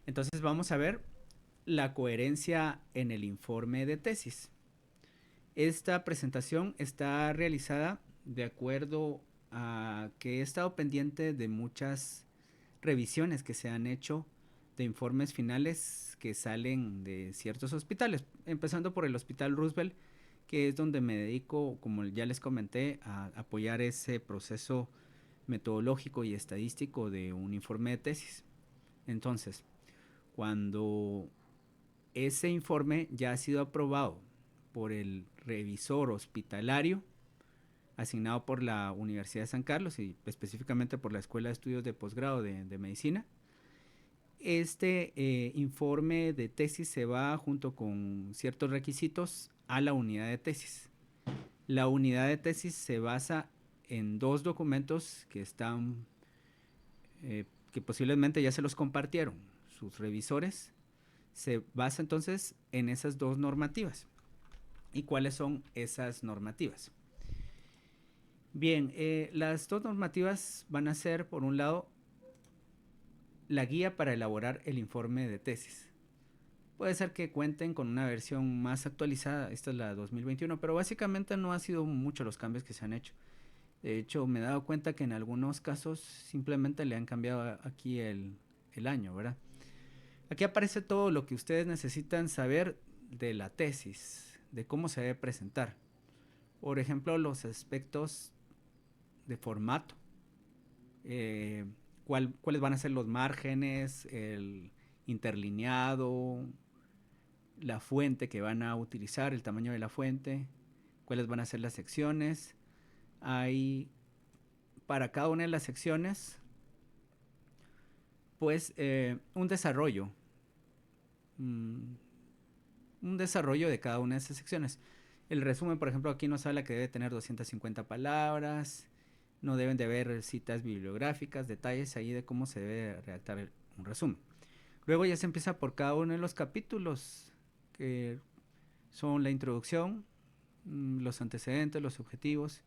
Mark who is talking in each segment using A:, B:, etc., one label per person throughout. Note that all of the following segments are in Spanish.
A: Entonces vamos a ver la coherencia en el informe de tesis. Esta presentación está realizada de acuerdo a que he estado pendiente de muchas revisiones que se han hecho de informes finales que salen de ciertos hospitales, empezando por el Hospital Roosevelt, que es donde me dedico, como ya les comenté, a apoyar ese proceso metodológico y estadístico de un informe de tesis. Entonces, cuando ese informe ya ha sido aprobado por el revisor hospitalario asignado por la Universidad de San Carlos y específicamente por la Escuela de Estudios de Posgrado de Medicina, este informe de tesis se va junto con ciertos requisitos a la unidad de tesis. La unidad de tesis se basa en dos documentos que están, que posiblemente ya se los compartieron sus revisores. Se basa entonces en esas dos normativas. ¿Y cuáles son esas normativas? Bien, las dos normativas van a ser, por un lado, la guía para elaborar el informe de tesis. Puede ser que cuenten con una versión más actualizada, esta es la 2021, pero básicamente no ha sido mucho los cambios que se han hecho. De hecho, me he dado cuenta que en algunos casos simplemente le han cambiado aquí el año, ¿verdad? Aquí aparece todo lo que ustedes necesitan saber de la tesis, de cómo se debe presentar. Por ejemplo, los aspectos de formato, eh, cuáles van a ser los márgenes, el interlineado, la fuente que van a utilizar, el tamaño de la fuente, cuáles van a ser las secciones. Hay para cada una de las secciones, pues, mm, un desarrollo de cada una de esas secciones. El resumen, por ejemplo, aquí nos habla que debe tener 250 palabras, no deben de haber citas bibliográficas, detalles ahí de cómo se debe redactar un resumen. Luego ya se empieza por cada uno de los capítulos, que son la introducción, los antecedentes, los objetivos.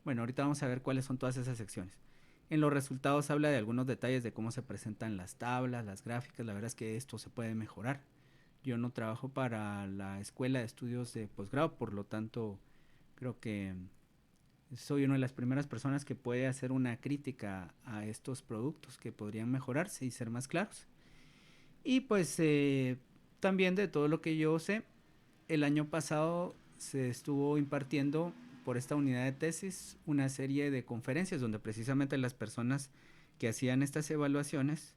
A: Bueno, ahorita vamos a ver cuáles son todas esas secciones. En los resultados habla de algunos detalles de cómo se presentan las tablas, las gráficas. La verdad es que esto se puede mejorar. Yo no trabajo para la Escuela de Estudios de Posgrado, por lo tanto creo que soy una de las primeras personas que puede hacer una crítica a estos productos que podrían mejorarse y ser más claros. Y pues también de todo lo que yo sé, el año pasado se estuvo impartiendo por esta unidad de tesis una serie de conferencias donde precisamente las personas que hacían estas evaluaciones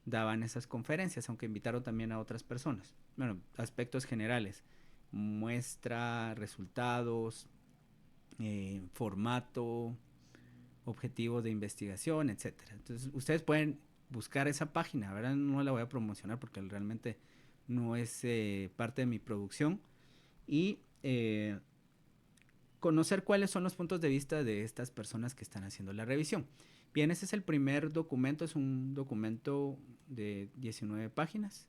A: daban esas conferencias, aunque invitaron también a otras personas. Bueno, aspectos generales, muestra, resultados, formato, objetivos de investigación, etcétera. Entonces, ustedes pueden buscar esa página, ¿verdad? No la voy a promocionar porque realmente no es parte de mi producción. Y conocer cuáles son los puntos de vista de estas personas que están haciendo la revisión. Bien, ese es el primer documento, es un documento de 19 páginas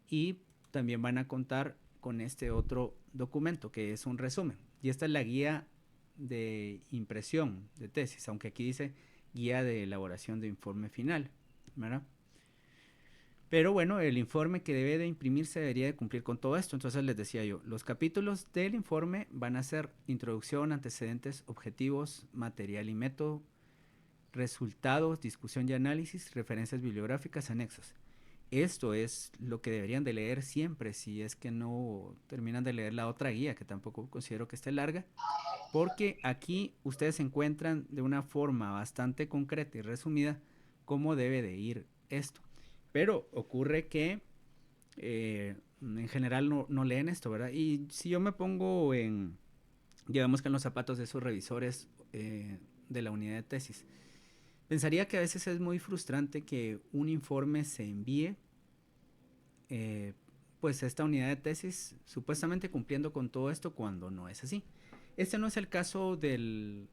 A: y también van a contar con este otro documento que es un resumen. Y esta es la guía de impresión de tesis, aunque aquí dice guía de elaboración de informe final, ¿verdad? Pero bueno, el informe que debe de imprimirse debería de cumplir con todo esto. Entonces les decía yo, los capítulos del informe van a ser introducción, antecedentes, objetivos, material y método, resultados, discusión y análisis, referencias bibliográficas, anexos. Esto es lo que deberían de leer siempre si es que no terminan de leer la otra guía, que tampoco considero que esté larga, porque aquí ustedes encuentran de una forma bastante concreta y resumida cómo debe de ir esto. Pero ocurre que en general no leen esto, ¿verdad? Y si yo me pongo digamos que en los zapatos de esos revisores de la unidad de tesis, pensaría que a veces es muy frustrante que un informe se envíe, eh, pues a esta unidad de tesis, supuestamente cumpliendo con todo esto cuando no es así. Este no es el caso de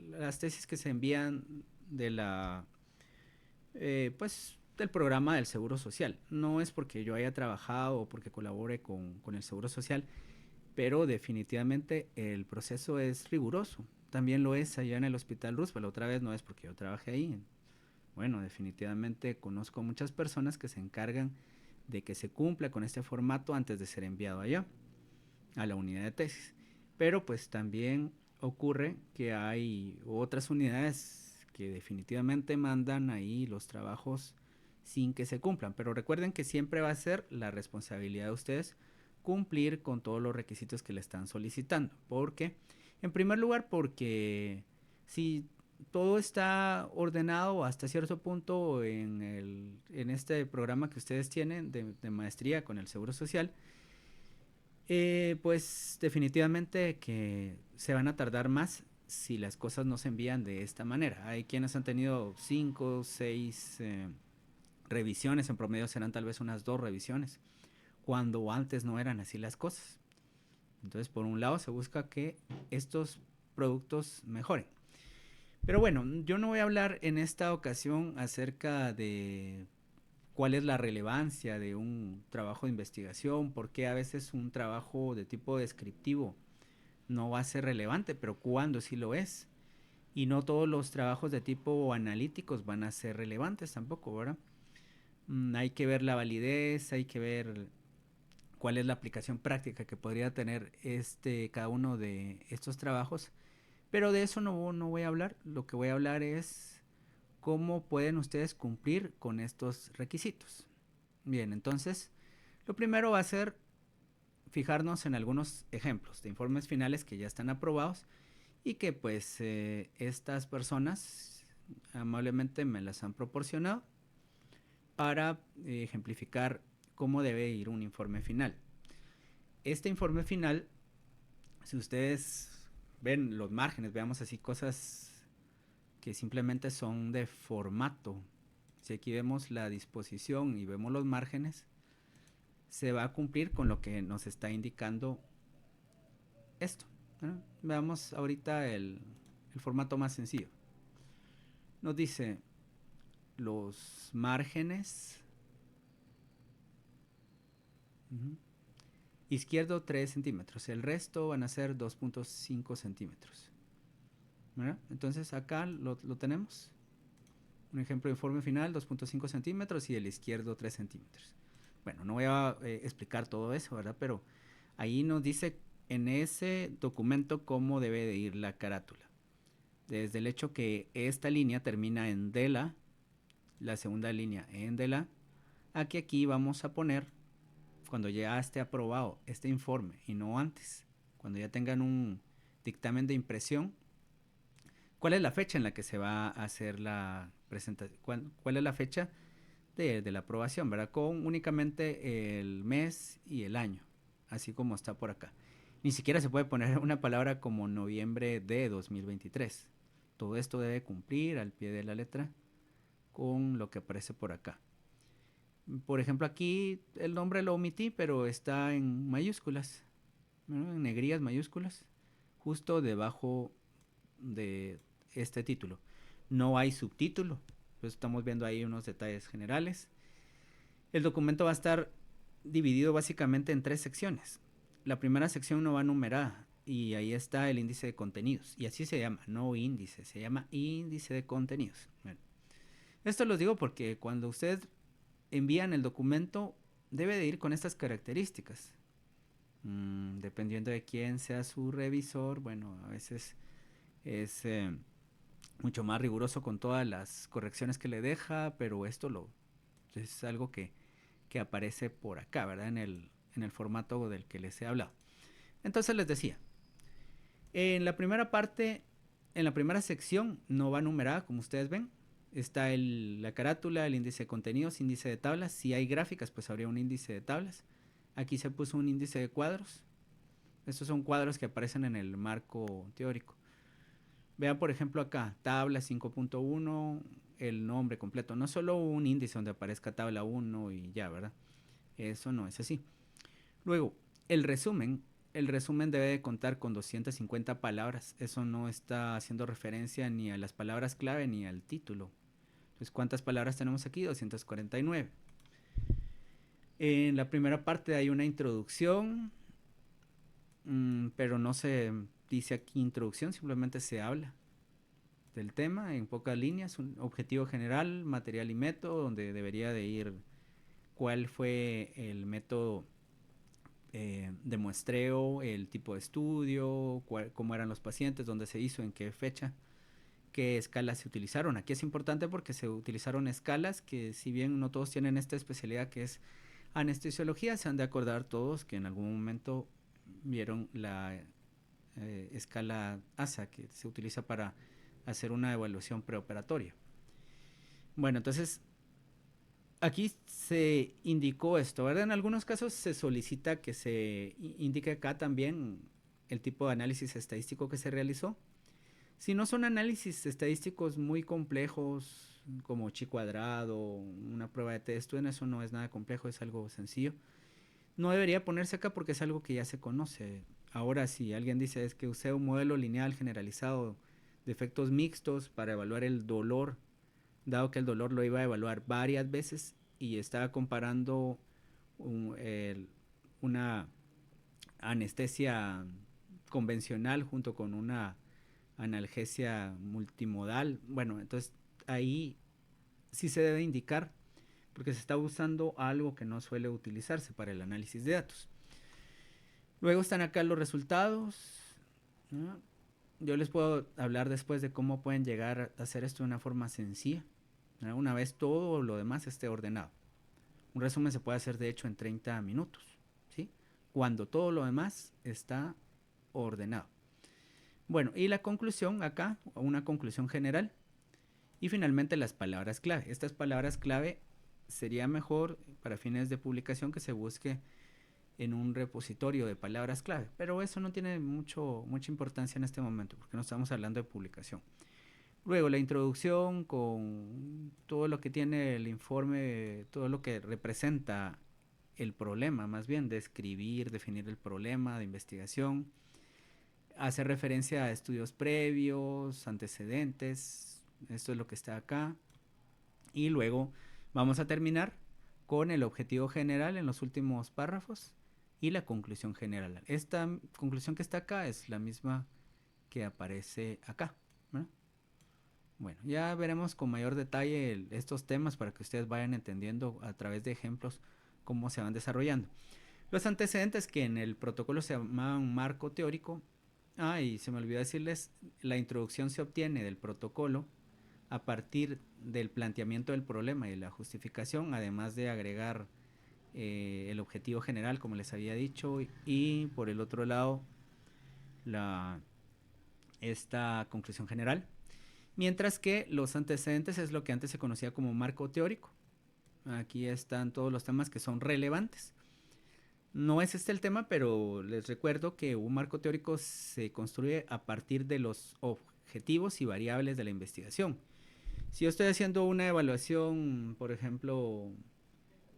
A: las tesis que se envían de pues del programa del Seguro Social. No es porque yo haya trabajado o porque colabore con el Seguro Social, pero definitivamente el proceso es riguroso. También lo es allá en el Hospital Roosevelt. Otra vez no es porque yo trabajé ahí, Bueno, definitivamente conozco muchas personas que se encargan de que se cumpla con este formato antes de ser enviado allá, a la unidad de tesis. Pero pues también ocurre que hay otras unidades que definitivamente mandan ahí los trabajos sin que se cumplan. Pero recuerden que siempre va a ser la responsabilidad de ustedes cumplir con todos los requisitos que le están solicitando. ¿Por qué? En primer lugar, porque si todo está ordenado hasta cierto punto en este programa que ustedes tienen de maestría con el Seguro Social, pues definitivamente que se van a tardar más si las cosas no se envían de esta manera. Hay quienes han tenido 5, 6 revisiones, en promedio serán tal vez unas 2 revisiones, cuando antes no eran así las cosas. Entonces, por un lado, se busca que estos productos mejoren. Pero bueno, yo no voy a hablar en esta ocasión acerca de cuál es la relevancia de un trabajo de investigación, por qué a veces un trabajo de tipo descriptivo no va a ser relevante, pero cuando sí lo es. Y no todos los trabajos de tipo analíticos van a ser relevantes tampoco, ¿verdad? Hay que ver la validez, hay que ver cuál es la aplicación práctica que podría tener cada uno de estos trabajos. Pero de eso no voy a hablar. Lo que voy a hablar es cómo pueden ustedes cumplir con estos requisitos. Bien, entonces, lo primero va a ser fijarnos en algunos ejemplos de informes finales que ya están aprobados y que pues estas personas amablemente me las han proporcionado para ejemplificar cómo debe ir un informe final. Este informe final, si ustedes ven los márgenes, veamos así cosas que simplemente son de formato. Si aquí vemos la disposición y vemos los márgenes, se va a cumplir con lo que nos está indicando esto, ¿no? Veamos ahorita el formato más sencillo. Nos dice los márgenes. Uh-huh. Izquierdo 3 centímetros. El resto van a ser 2.5 centímetros. ¿Verdad? Entonces acá lo tenemos. Un ejemplo de informe final, 2.5 centímetros y el izquierdo 3 centímetros. Bueno, no voy a explicar todo eso, ¿verdad? Pero ahí nos dice en ese documento cómo debe de ir la carátula. Desde el hecho que esta línea termina en DELA, la segunda línea en DELA, aquí vamos a poner, cuando ya esté aprobado este informe y no antes, cuando ya tengan un dictamen de impresión, cuál es la fecha en la que se va a hacer la presentación, cuál es la fecha de la aprobación, ¿verdad? Con únicamente el mes y el año, así como está por acá. Ni siquiera se puede poner una palabra como noviembre de 2023. Todo esto debe cumplir al pie de la letra con lo que aparece por acá. Por ejemplo, aquí el nombre lo omití, pero está en mayúsculas, ¿no? En negrillas mayúsculas, justo debajo de este título. No hay subtítulo, pues estamos viendo ahí unos detalles generales. El documento va a estar dividido básicamente en 3 secciones. La primera sección no va numerada y ahí está el índice de contenidos. Y así se llama, no índice, se llama índice de contenidos. Bueno, esto lo digo porque cuando ustedes envían el documento debe de ir con estas características. Dependiendo de quién sea su revisor, bueno, a veces es mucho más riguroso con todas las correcciones que le deja, pero es algo que aparece por acá, ¿verdad? En el formato del que les he hablado. Entonces les decía, en la primera parte, en la primera sección no va numerada, como ustedes ven. Está la carátula, el índice de contenidos, índice de tablas. Si hay gráficas, pues habría un índice de tablas. Aquí se puso un índice de cuadros. Estos son cuadros que aparecen en el marco teórico. Vean, por ejemplo, acá, tabla 5.1, el nombre completo. No solo un índice donde aparezca tabla 1 y ya, ¿verdad? Eso no es así. Luego, el resumen. El resumen debe de contar con 250 palabras. Eso no está haciendo referencia ni a las palabras clave ni al título. Entonces, ¿cuántas palabras tenemos aquí? 249. En la primera parte hay una introducción, pero no se dice aquí introducción, simplemente se habla. del tema en pocas líneas, un objetivo general, material y método, donde debería de ir cuál fue el método de muestreo, el tipo de estudio, cómo eran los pacientes, dónde se hizo, en qué fecha, qué escalas se utilizaron. Aquí es importante porque se utilizaron escalas que, si bien no todos tienen esta especialidad que es anestesiología, se han de acordar todos que en algún momento vieron la escala ASA, que se utiliza para hacer una evaluación preoperatoria. Bueno, entonces aquí se indicó esto, ¿verdad? En algunos casos se solicita que se indique acá también el tipo de análisis estadístico que se realizó. Si no son análisis estadísticos muy complejos, como chi cuadrado, una prueba de test, bueno, eso no es nada complejo, es algo sencillo. No debería ponerse acá porque es algo que ya se conoce. Ahora, si alguien dice es que usé un modelo lineal generalizado de efectos mixtos para evaluar el dolor, dado que el dolor lo iba a evaluar varias veces y estaba comparando una anestesia convencional junto con una analgesia multimodal, bueno, entonces ahí sí se debe indicar porque se está usando algo que no suele utilizarse para el análisis de datos. Luego están acá los resultados, ¿no? Yo les puedo hablar después de cómo pueden llegar a hacer esto de una forma sencilla, ¿no? Una vez todo lo demás esté ordenado. Un resumen se puede hacer de hecho en 30 minutos, ¿sí? Cuando todo lo demás está ordenado. Bueno, y la conclusión acá, una conclusión general. Y finalmente las palabras clave. Estas palabras clave sería mejor para fines de publicación que se busque en un repositorio de palabras clave, pero eso no tiene mucha importancia en este momento porque no estamos hablando de publicación. Luego la introducción con todo lo que tiene el informe, todo lo que representa el problema, más bien describir, definir el problema de investigación, hacer referencia a estudios previos, antecedentes, esto es lo que está acá. Y luego vamos a terminar con el objetivo general en los últimos párrafos y la conclusión general. Esta conclusión que está acá es la misma que aparece acá, ¿no? Bueno, ya veremos con mayor detalle estos temas para que ustedes vayan entendiendo a través de ejemplos cómo se van desarrollando. Los antecedentes que en el protocolo se llamaban marco teórico. Y se me olvidó decirles, la introducción se obtiene del protocolo a partir del planteamiento del problema y de la justificación, además de agregar el objetivo general, como les había dicho, y por el otro lado, la, esta conclusión general. Mientras que los antecedentes es lo que antes se conocía como marco teórico. Aquí están todos los temas que son relevantes. No es este el tema, pero les recuerdo que un marco teórico se construye a partir de los objetivos y variables de la investigación. Si yo estoy haciendo una evaluación, por ejemplo,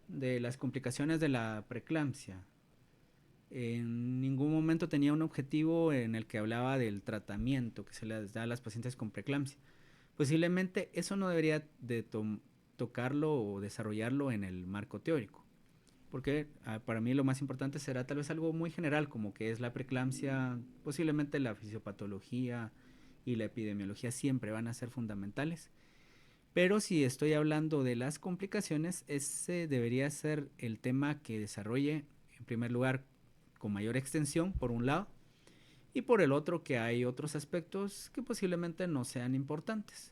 A: de las complicaciones de la preeclampsia, en ningún momento tenía un objetivo en el que hablaba del tratamiento que se les da a las pacientes con preeclampsia. Posiblemente eso no debería de tocarlo o desarrollarlo en el marco teórico, porque para mí lo más importante será tal vez algo muy general, como que es la preeclampsia, posiblemente la fisiopatología y la epidemiología siempre van a ser fundamentales. Pero si estoy hablando de las complicaciones, ese debería ser el tema que desarrolle en primer lugar con mayor extensión, por un lado, y por el otro que hay otros aspectos que posiblemente no sean importantes,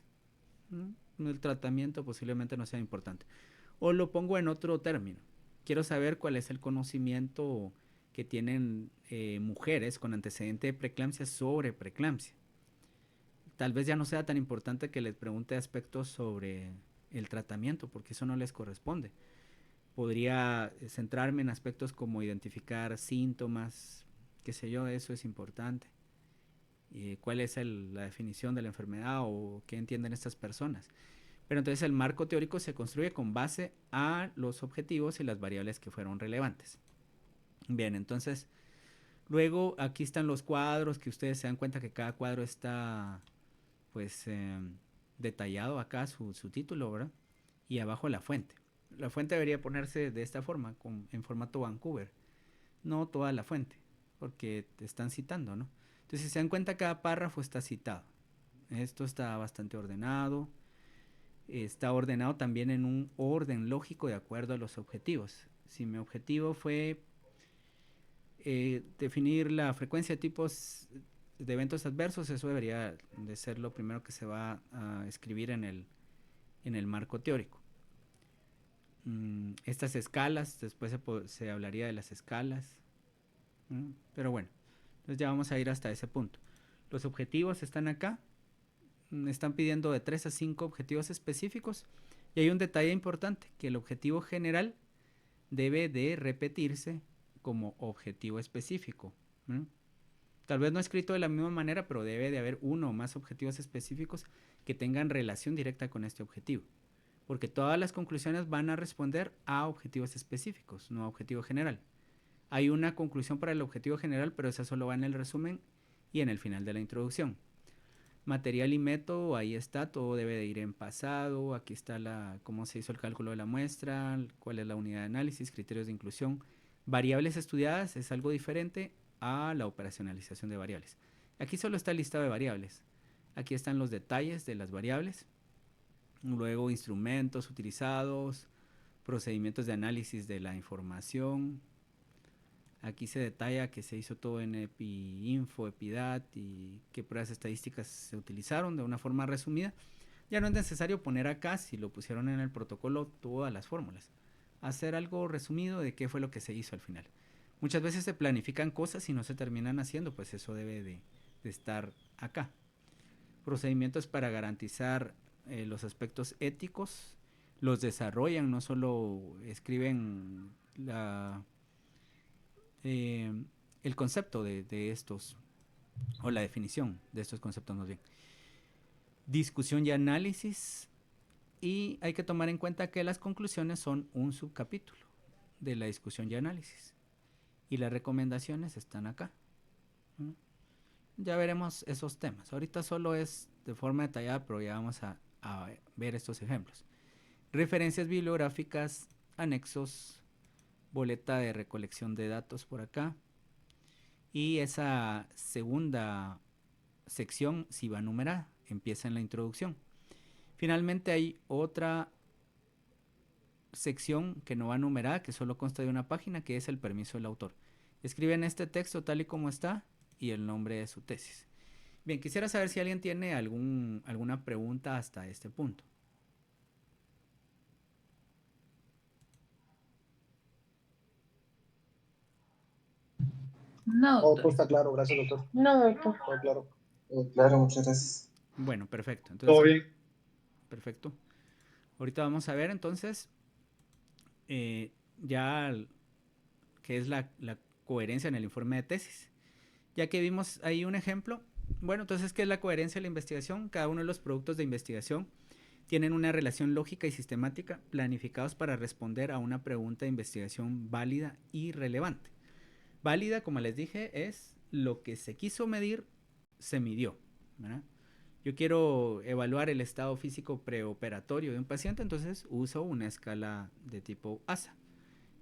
A: ¿no? El tratamiento posiblemente no sea importante. O lo pongo en otro término. Quiero saber cuál es el conocimiento que tienen mujeres con antecedente de preeclampsia sobre preeclampsia. Tal vez ya no sea tan importante que les pregunte aspectos sobre el tratamiento, porque eso no les corresponde. Podría centrarme en aspectos como identificar síntomas, qué sé yo, eso es importante. ¿Cuál es la definición de la enfermedad o qué entienden estas personas? Pero entonces el marco teórico se construye con base a los objetivos y las variables que fueron relevantes. Bien, entonces luego aquí están los cuadros, que ustedes se dan cuenta que cada cuadro está pues detallado acá su título, ¿verdad? Y abajo la fuente. La fuente debería ponerse de esta forma, en formato Vancouver, no toda la fuente, porque te están citando, ¿no? Entonces, si se dan cuenta, cada párrafo está citado. Esto está bastante ordenado. Está ordenado también en un orden lógico de acuerdo a los objetivos. Si mi objetivo fue definir la frecuencia de tipos de eventos adversos, eso debería de ser lo primero que se va a escribir en el marco teórico. Estas escalas, después se hablaría de las escalas, pero bueno, entonces ya vamos a ir hasta ese punto. Los objetivos están acá, están pidiendo de 3 a 5 objetivos específicos, y hay un detalle importante, que el objetivo general debe de repetirse como objetivo específico. Tal vez no escrito de la misma manera, pero debe de haber uno o más objetivos específicos que tengan relación directa con este objetivo. Porque todas las conclusiones van a responder a objetivos específicos, no a objetivo general. Hay una conclusión para el objetivo general, pero esa solo va en el resumen y en el final de la introducción. Material y método, ahí está, todo debe de ir en pasado. Aquí está cómo se hizo el cálculo de la muestra, cuál es la unidad de análisis, criterios de inclusión. Variables estudiadas es algo diferente a la operacionalización de variables. Aquí solo está el listado de variables. Aquí están los detalles de las variables. Luego instrumentos utilizados, procedimientos de análisis de la información. Aquí se detalla que se hizo todo en EpiInfo, EpiDat y qué pruebas estadísticas se utilizaron de una forma resumida. Ya no es necesario poner acá, si lo pusieron en el protocolo, todas las fórmulas. Hacer algo resumido de qué fue lo que se hizo al final. Muchas veces se planifican cosas y no se terminan haciendo, pues eso debe de estar acá. Procedimientos para garantizar los aspectos éticos. Los desarrollan, no solo escriben eh, el concepto de estos, o la definición de estos conceptos más bien. Discusión y análisis, y hay que tomar en cuenta que las conclusiones son un subcapítulo de la discusión y análisis, y las recomendaciones están acá. Ya veremos esos temas. Ahorita solo es de forma detallada, pero ya vamos a ver estos ejemplos. Referencias bibliográficas, anexos, boleta de recolección de datos por acá. Y esa segunda sección sí va numerada, empieza en la introducción. Finalmente hay otra sección que no va numerada, que solo consta de una página, que es el permiso del autor. Escriben este texto tal y como está y el nombre de su tesis. Bien, quisiera saber si alguien tiene alguna pregunta hasta este punto.
B: No, doctor. Todo está claro, gracias, doctor.
C: No, doctor.
B: Todo claro.
D: Claro, muchas gracias.
A: Bueno, perfecto. Entonces,
B: Todo bien.
A: Perfecto. Ahorita vamos a ver entonces ya qué es la coherencia en el informe de tesis. Ya que vimos ahí un ejemplo, bueno, entonces, ¿qué es la coherencia de la investigación? Cada uno de los productos de investigación tienen una relación lógica y sistemática planificados para responder a una pregunta de investigación válida y relevante. Válida, como les dije, es lo que se quiso medir, se midió, ¿verdad? Yo quiero evaluar el estado físico preoperatorio de un paciente, entonces uso una escala de tipo ASA.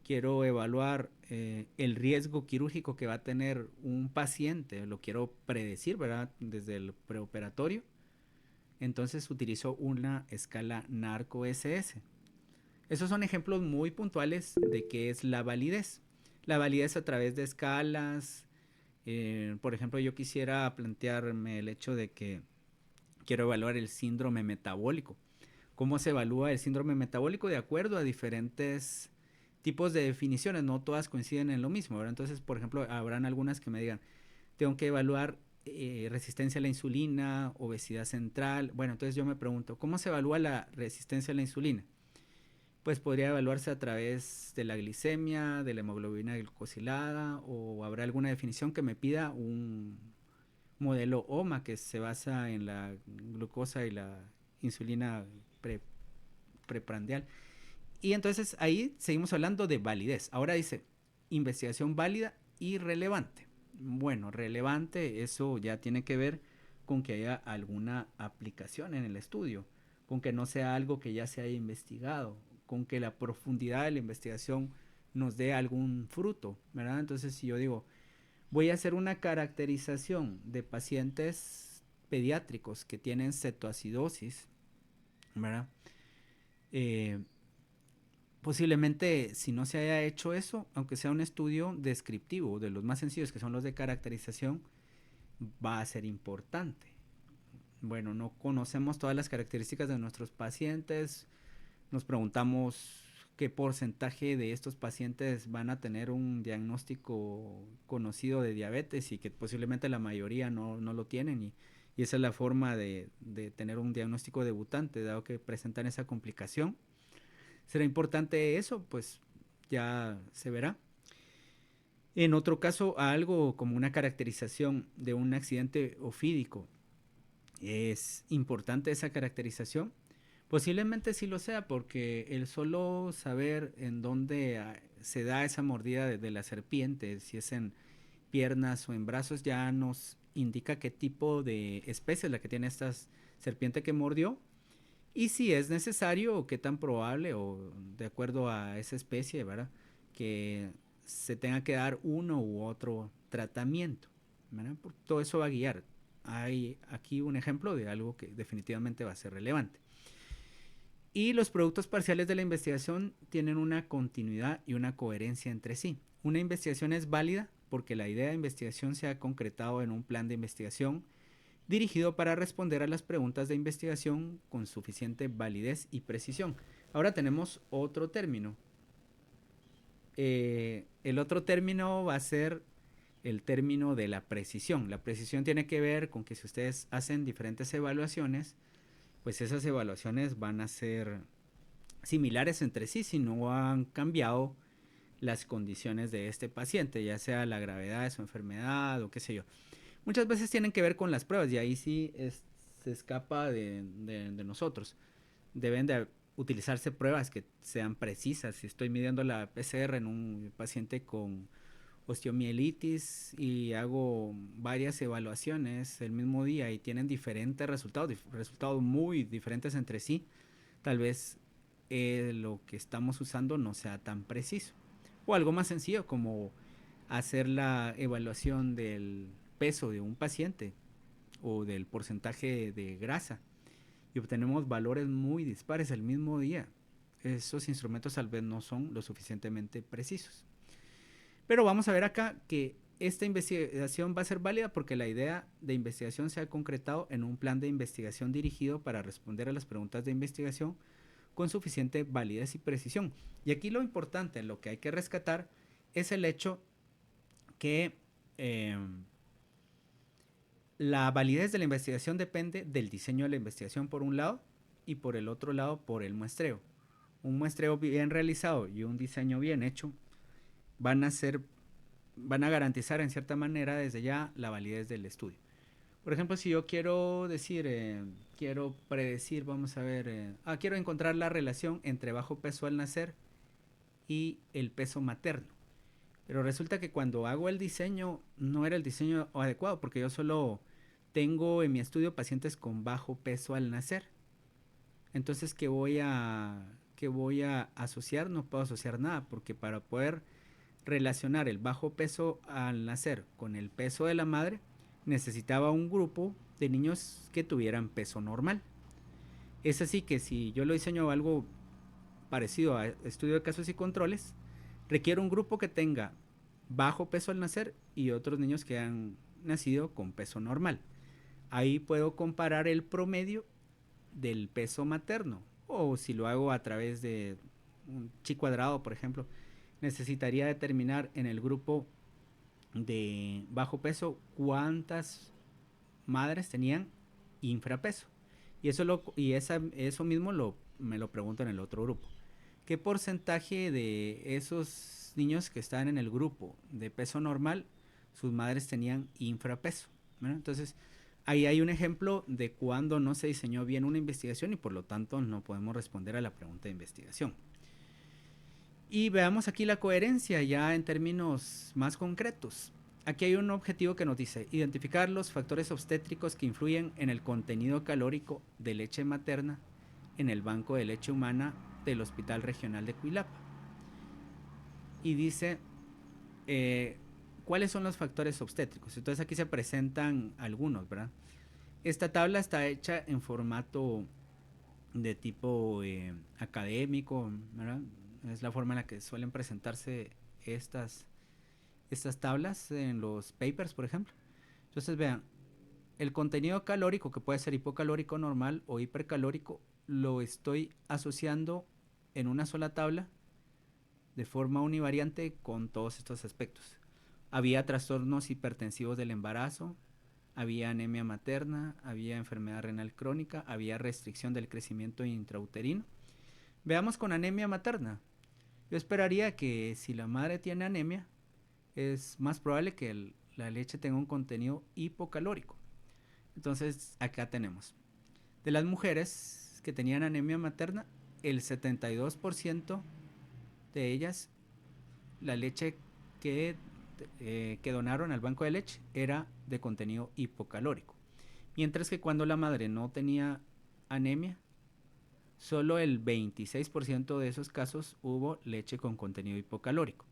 A: Quiero evaluar el riesgo quirúrgico que va a tener un paciente, lo quiero predecir, ¿verdad? Desde el preoperatorio. Entonces utilizo una escala NARCO-SS. Esos son ejemplos muy puntuales de qué es la validez. La validez a través de escalas. Por ejemplo, yo quisiera plantearme el hecho de que quiero evaluar el síndrome metabólico. ¿Cómo se evalúa el síndrome metabólico? De acuerdo a diferentes tipos de definiciones, no todas coinciden en lo mismo, ¿verdad? Entonces, por ejemplo, habrán algunas que me digan, tengo que evaluar resistencia a la insulina, obesidad central. Bueno, entonces yo me pregunto, ¿cómo se evalúa la resistencia a la insulina? Pues podría evaluarse a través de la glicemia, de la hemoglobina glucosilada, o habrá alguna definición que me pida un modelo OMA que se basa en la glucosa y la insulina preprandial. Y entonces ahí seguimos hablando de validez. Ahora dice investigación válida y relevante. Bueno, relevante, eso ya tiene que ver con que haya alguna aplicación en el estudio, con que no sea algo que ya se haya investigado, con que la profundidad de la investigación nos dé algún fruto, ¿verdad? Entonces, si yo digo, voy a hacer una caracterización de pacientes pediátricos que tienen cetoacidosis, ¿verdad? Posiblemente, si no se haya hecho eso, aunque sea un estudio descriptivo de los más sencillos, que son los de caracterización, va a ser importante. Bueno, no conocemos todas las características de nuestros pacientes, nos preguntamos qué porcentaje de estos pacientes van a tener un diagnóstico conocido de diabetes y que posiblemente la mayoría no lo tienen, y esa es la forma de tener un diagnóstico debutante, dado que presentan esa complicación. ¿Será importante eso? Pues ya se verá. En otro caso, algo como una caracterización de un accidente ofídico. ¿Es importante esa caracterización? Posiblemente sí lo sea, porque el solo saber en dónde se da esa mordida de la serpiente, si es en piernas o en brazos, ya nos indica qué tipo de especie es la que tiene esta serpiente que mordió, y si es necesario o qué tan probable, o de acuerdo a esa especie, ¿verdad?, que se tenga que dar uno u otro tratamiento, ¿verdad? Todo eso va a guiar. Hay aquí un ejemplo de algo que definitivamente va a ser relevante. Y los productos parciales de la investigación tienen una continuidad y una coherencia entre sí. Una investigación es válida porque la idea de investigación se ha concretado en un plan de investigación dirigido para responder a las preguntas de investigación con suficiente validez y precisión. Ahora tenemos otro término. El otro término va a ser el término de la precisión. La precisión tiene que ver con que si ustedes hacen diferentes evaluaciones, pues esas evaluaciones van a ser similares entre sí si no han cambiado las condiciones de este paciente, ya sea la gravedad de su enfermedad o qué sé yo. Muchas veces tienen que ver con las pruebas y ahí sí se escapa de nosotros. Deben de utilizarse pruebas que sean precisas. Si estoy midiendo la PCR en un paciente con osteomielitis y hago varias evaluaciones el mismo día y tienen diferentes resultados muy diferentes entre sí, tal vez lo que estamos usando no sea tan preciso. O algo más sencillo como hacer la evaluación del peso de un paciente o del porcentaje de grasa y obtenemos valores muy dispares el mismo día. Esos instrumentos tal vez no son lo suficientemente precisos. Pero vamos a ver acá que esta investigación va a ser válida porque la idea de investigación se ha concretado en un plan de investigación dirigido para responder a las preguntas de investigación con suficiente validez y precisión. Y aquí lo importante, lo que hay que rescatar, es el hecho que la validez de la investigación depende del diseño de la investigación por un lado y por el otro lado por el muestreo. Un muestreo bien realizado y un diseño bien hecho van a garantizar en cierta manera desde ya la validez del estudio. Por ejemplo, si yo quiero decir, quiero predecir, vamos a ver, quiero encontrar la relación entre bajo peso al nacer y el peso materno. Pero resulta que cuando hago el diseño, no era el diseño adecuado, porque yo solo tengo en mi estudio pacientes con bajo peso al nacer. Entonces, ¿qué voy a asociar? No puedo asociar nada, porque para poder relacionar el bajo peso al nacer con el peso de la madre, necesitaba un grupo de niños que tuvieran peso normal. Es así que si yo lo diseño algo parecido a estudio de casos y controles, requiere un grupo que tenga bajo peso al nacer y otros niños que han nacido con peso normal. Ahí puedo comparar el promedio del peso materno, o si lo hago a través de un chi cuadrado, por ejemplo, necesitaría determinar en el grupo de bajo peso cuántas madres tenían infrapeso. Eso mismo me lo pregunto en el otro grupo. ¿Qué porcentaje de esos niños que están en el grupo de peso normal, sus madres tenían infrapeso? ¿Verdad? Entonces, ahí hay un ejemplo de cuando no se diseñó bien una investigación y por lo tanto no podemos responder a la pregunta de investigación. Y veamos aquí la coherencia ya en términos más concretos. Aquí hay un objetivo que nos dice identificar los factores obstétricos que influyen en el contenido calórico de leche materna en el banco de leche humana del Hospital Regional de Cuilapa. Y dice cuáles son los factores obstétricos. Entonces aquí se presentan algunos, ¿verdad? Esta tabla está hecha en formato de tipo académico, ¿verdad? Es la forma en la que suelen presentarse estas, estas tablas en los papers, por ejemplo. Entonces vean, el contenido calórico, que puede ser hipocalórico normal o hipercalórico, lo estoy asociando en una sola tabla de forma univariante con todos estos aspectos. Había trastornos hipertensivos del embarazo, había anemia materna, había enfermedad renal crónica, había restricción del crecimiento intrauterino. Veamos con anemia materna. Yo esperaría que si la madre tiene anemia, es más probable que la leche tenga un contenido hipocalórico. Entonces, acá tenemos. De las mujeres que tenían anemia materna, el 72% de ellas, la leche que, que donaron al banco de leche era de contenido hipocalórico. Mientras que cuando la madre no tenía anemia, solo el 26% de esos casos hubo leche con contenido hipocalórico.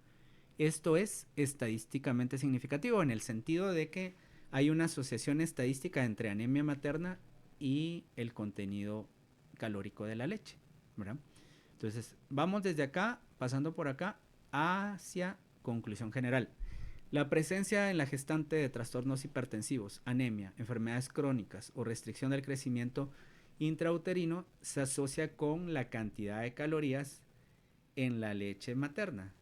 A: Esto es estadísticamente significativo en el sentido de que hay una asociación estadística entre anemia materna y el contenido calórico de la leche, ¿verdad? Entonces, vamos desde acá, pasando por acá, hacia conclusión general. La presencia en la gestante de trastornos hipertensivos, anemia, enfermedades crónicas o restricción del crecimiento intrauterino se asocia con la cantidad de calorías en la leche materna.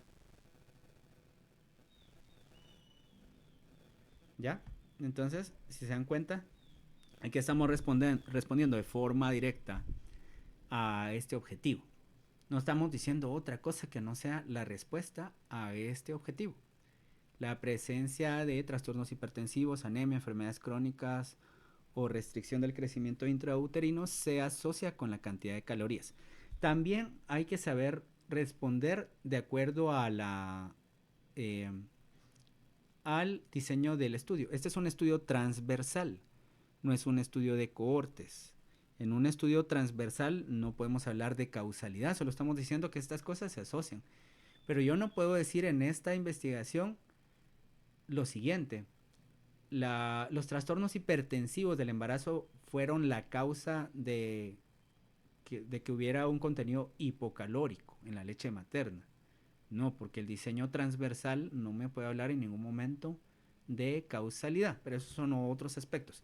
A: ¿Ya? Entonces, si se dan cuenta, aquí estamos respondiendo de forma directa a este objetivo. No estamos diciendo otra cosa que no sea la respuesta a este objetivo. La presencia de trastornos hipertensivos, anemia, enfermedades crónicas o restricción del crecimiento intrauterino se asocia con la cantidad de calorías. También hay que saber responder de acuerdo a al diseño del estudio. Este es un estudio transversal, no es un estudio de cohortes. En un estudio transversal no podemos hablar de causalidad, solo estamos diciendo que estas cosas se asocian. Pero yo no puedo decir en esta investigación lo siguiente: los trastornos hipertensivos del embarazo fueron la causa de que hubiera un contenido hipocalórico en la leche materna. No, porque el diseño transversal no me puede hablar en ningún momento de causalidad, pero esos son otros aspectos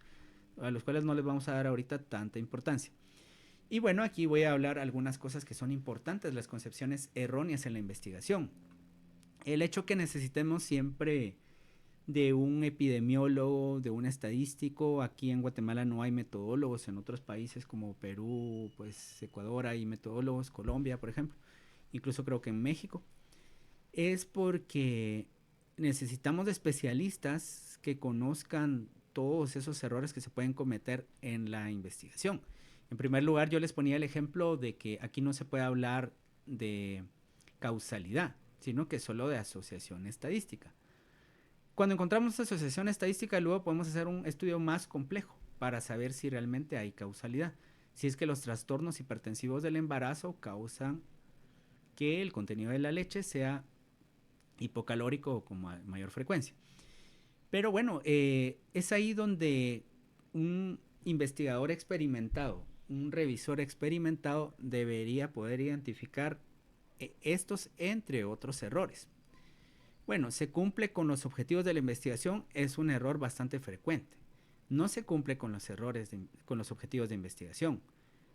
A: a los cuales no les vamos a dar ahorita tanta importancia. Y bueno, aquí voy a hablar algunas cosas que son importantes, las concepciones erróneas en la investigación. El hecho que necesitemos siempre de un epidemiólogo, de un estadístico. Aquí en Guatemala no hay metodólogos, en otros países como Perú, pues Ecuador hay metodólogos, Colombia, por ejemplo, incluso creo que en México, es porque necesitamos de especialistas que conozcan todos esos errores que se pueden cometer en la investigación. En primer lugar, yo les ponía el ejemplo de que aquí no se puede hablar de causalidad, sino que solo de asociación estadística. Cuando encontramos esta asociación estadística, luego podemos hacer un estudio más complejo para saber si realmente hay causalidad. Si es que los trastornos hipertensivos del embarazo causan que el contenido de la leche sea hipocalórico o con mayor frecuencia. Pero bueno, es ahí donde un investigador experimentado, un revisor experimentado debería poder identificar estos entre otros errores. Bueno, se cumple con los objetivos de la investigación, es un error bastante frecuente. No se cumple con los con los objetivos de investigación.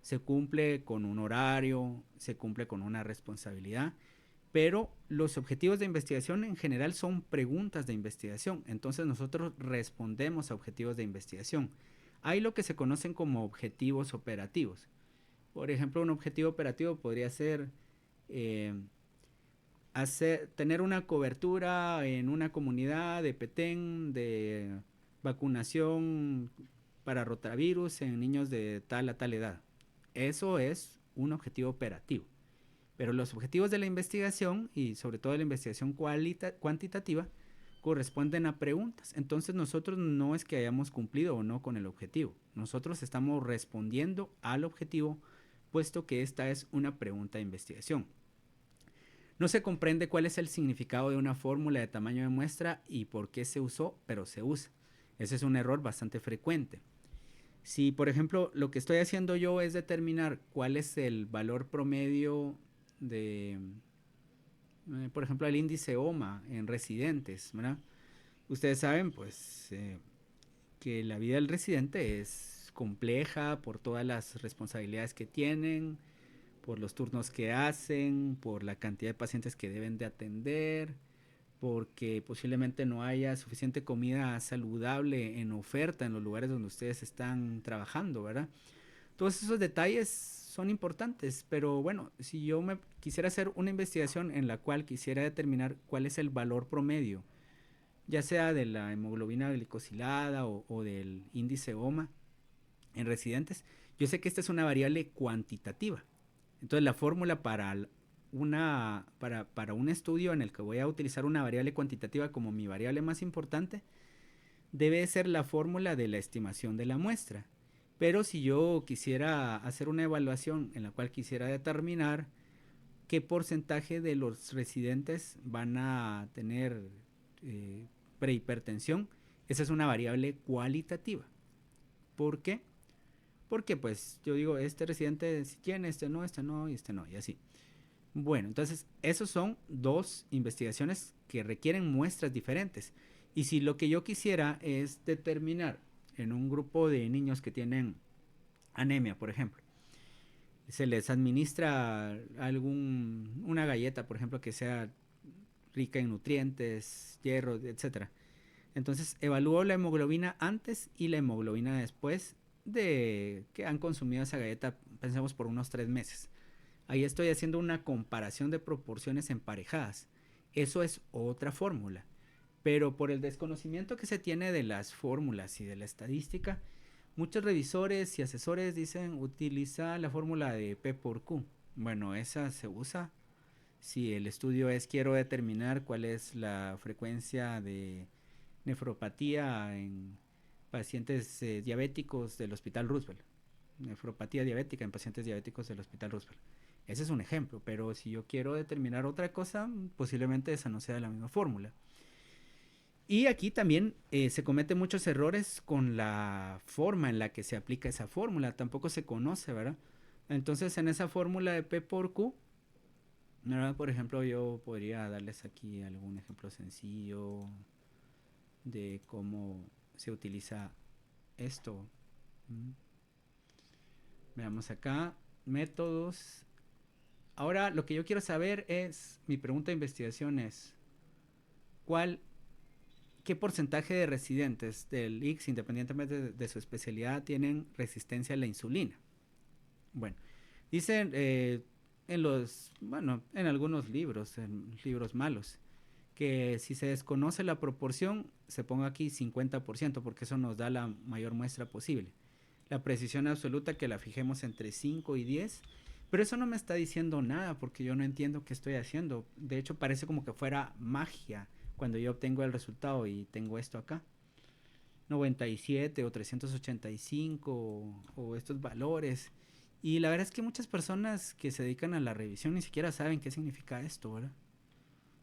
A: Se cumple con un horario, se cumple con una responsabilidad, pero los objetivos de investigación en general son preguntas de investigación. Entonces nosotros respondemos a objetivos de investigación. Hay lo que se conocen como objetivos operativos. Por ejemplo, un objetivo operativo podría ser tener una cobertura en una comunidad de Petén de vacunación para rotavirus en niños de tal a tal edad. Eso es un objetivo operativo. Pero los objetivos de la investigación, y sobre todo de la investigación cuantitativa, corresponden a preguntas. Entonces nosotros no es que hayamos cumplido o no con el objetivo. Nosotros estamos respondiendo al objetivo, puesto que esta es una pregunta de investigación. No se comprende cuál es el significado de una fórmula de tamaño de muestra y por qué se usó, pero se usa. Ese es un error bastante frecuente. Si, por ejemplo, lo que estoy haciendo yo es determinar cuál es el valor promedio de, por ejemplo, el índice OMA en residentes, ¿verdad? Ustedes saben, pues, que la vida del residente es compleja por todas las responsabilidades que tienen, por los turnos que hacen, por la cantidad de pacientes que deben de atender, porque posiblemente no haya suficiente comida saludable en oferta en los lugares donde ustedes están trabajando, ¿verdad? Todos esos detalles son importantes, pero bueno, si yo me quisiera hacer una investigación en la cual quisiera determinar cuál es el valor promedio, ya sea de la hemoglobina glicosilada o del índice OMA en residentes, yo sé que esta es una variable cuantitativa. Entonces la fórmula para un estudio en el que voy a utilizar una variable cuantitativa como mi variable más importante, debe ser la fórmula de la estimación de la muestra. Pero si yo quisiera hacer una evaluación en la cual quisiera determinar qué porcentaje de los residentes van a tener prehipertensión, esa es una variable cualitativa. ¿Por qué? Porque pues yo digo, este residente si tiene, este no, y este no, y así. Bueno, entonces esos son dos investigaciones que requieren muestras diferentes. Y si lo que yo quisiera es determinar en un grupo de niños que tienen anemia, por ejemplo, se les administra una galleta, por ejemplo, que sea rica en nutrientes, hierro, etcétera. Entonces evalúo la hemoglobina antes y la hemoglobina después de que han consumido esa galleta, pensemos por unos 3 meses. Ahí estoy haciendo una comparación de proporciones emparejadas. Eso es otra fórmula. Pero por el desconocimiento que se tiene de las fórmulas y de la estadística, muchos revisores y asesores dicen utiliza la fórmula de P por Q. Bueno, esa se usa si el estudio es quiero determinar cuál es la frecuencia de nefropatía en pacientes diabéticos del Hospital Roosevelt. Nefropatía diabética en pacientes diabéticos del Hospital Roosevelt. Ese es un ejemplo, pero si yo quiero determinar otra cosa, posiblemente esa no sea la misma fórmula. Y aquí también se cometen muchos errores con la forma en la que se aplica esa fórmula. Tampoco se conoce, ¿verdad? Entonces, en esa fórmula de P por Q, ¿verdad? Por ejemplo, yo podría darles aquí algún ejemplo sencillo de cómo se utiliza esto. Veamos acá, métodos. Ahora lo que yo quiero saber es, mi pregunta de investigación es, ¿qué porcentaje de residentes del ICS, independientemente de su especialidad, tienen resistencia a la insulina? Bueno, dicen en algunos libros, en libros malos, que si se desconoce la proporción, se ponga aquí 50%, porque eso nos da la mayor muestra posible. La precisión absoluta que la fijemos entre 5 y 10, pero eso no me está diciendo nada porque yo no entiendo qué estoy haciendo. De hecho, parece como que fuera magia cuando yo obtengo el resultado y tengo esto acá. 97 o 385 o estos valores. Y la verdad es que muchas personas que se dedican a la revisión ni siquiera saben qué significa esto, ¿verdad?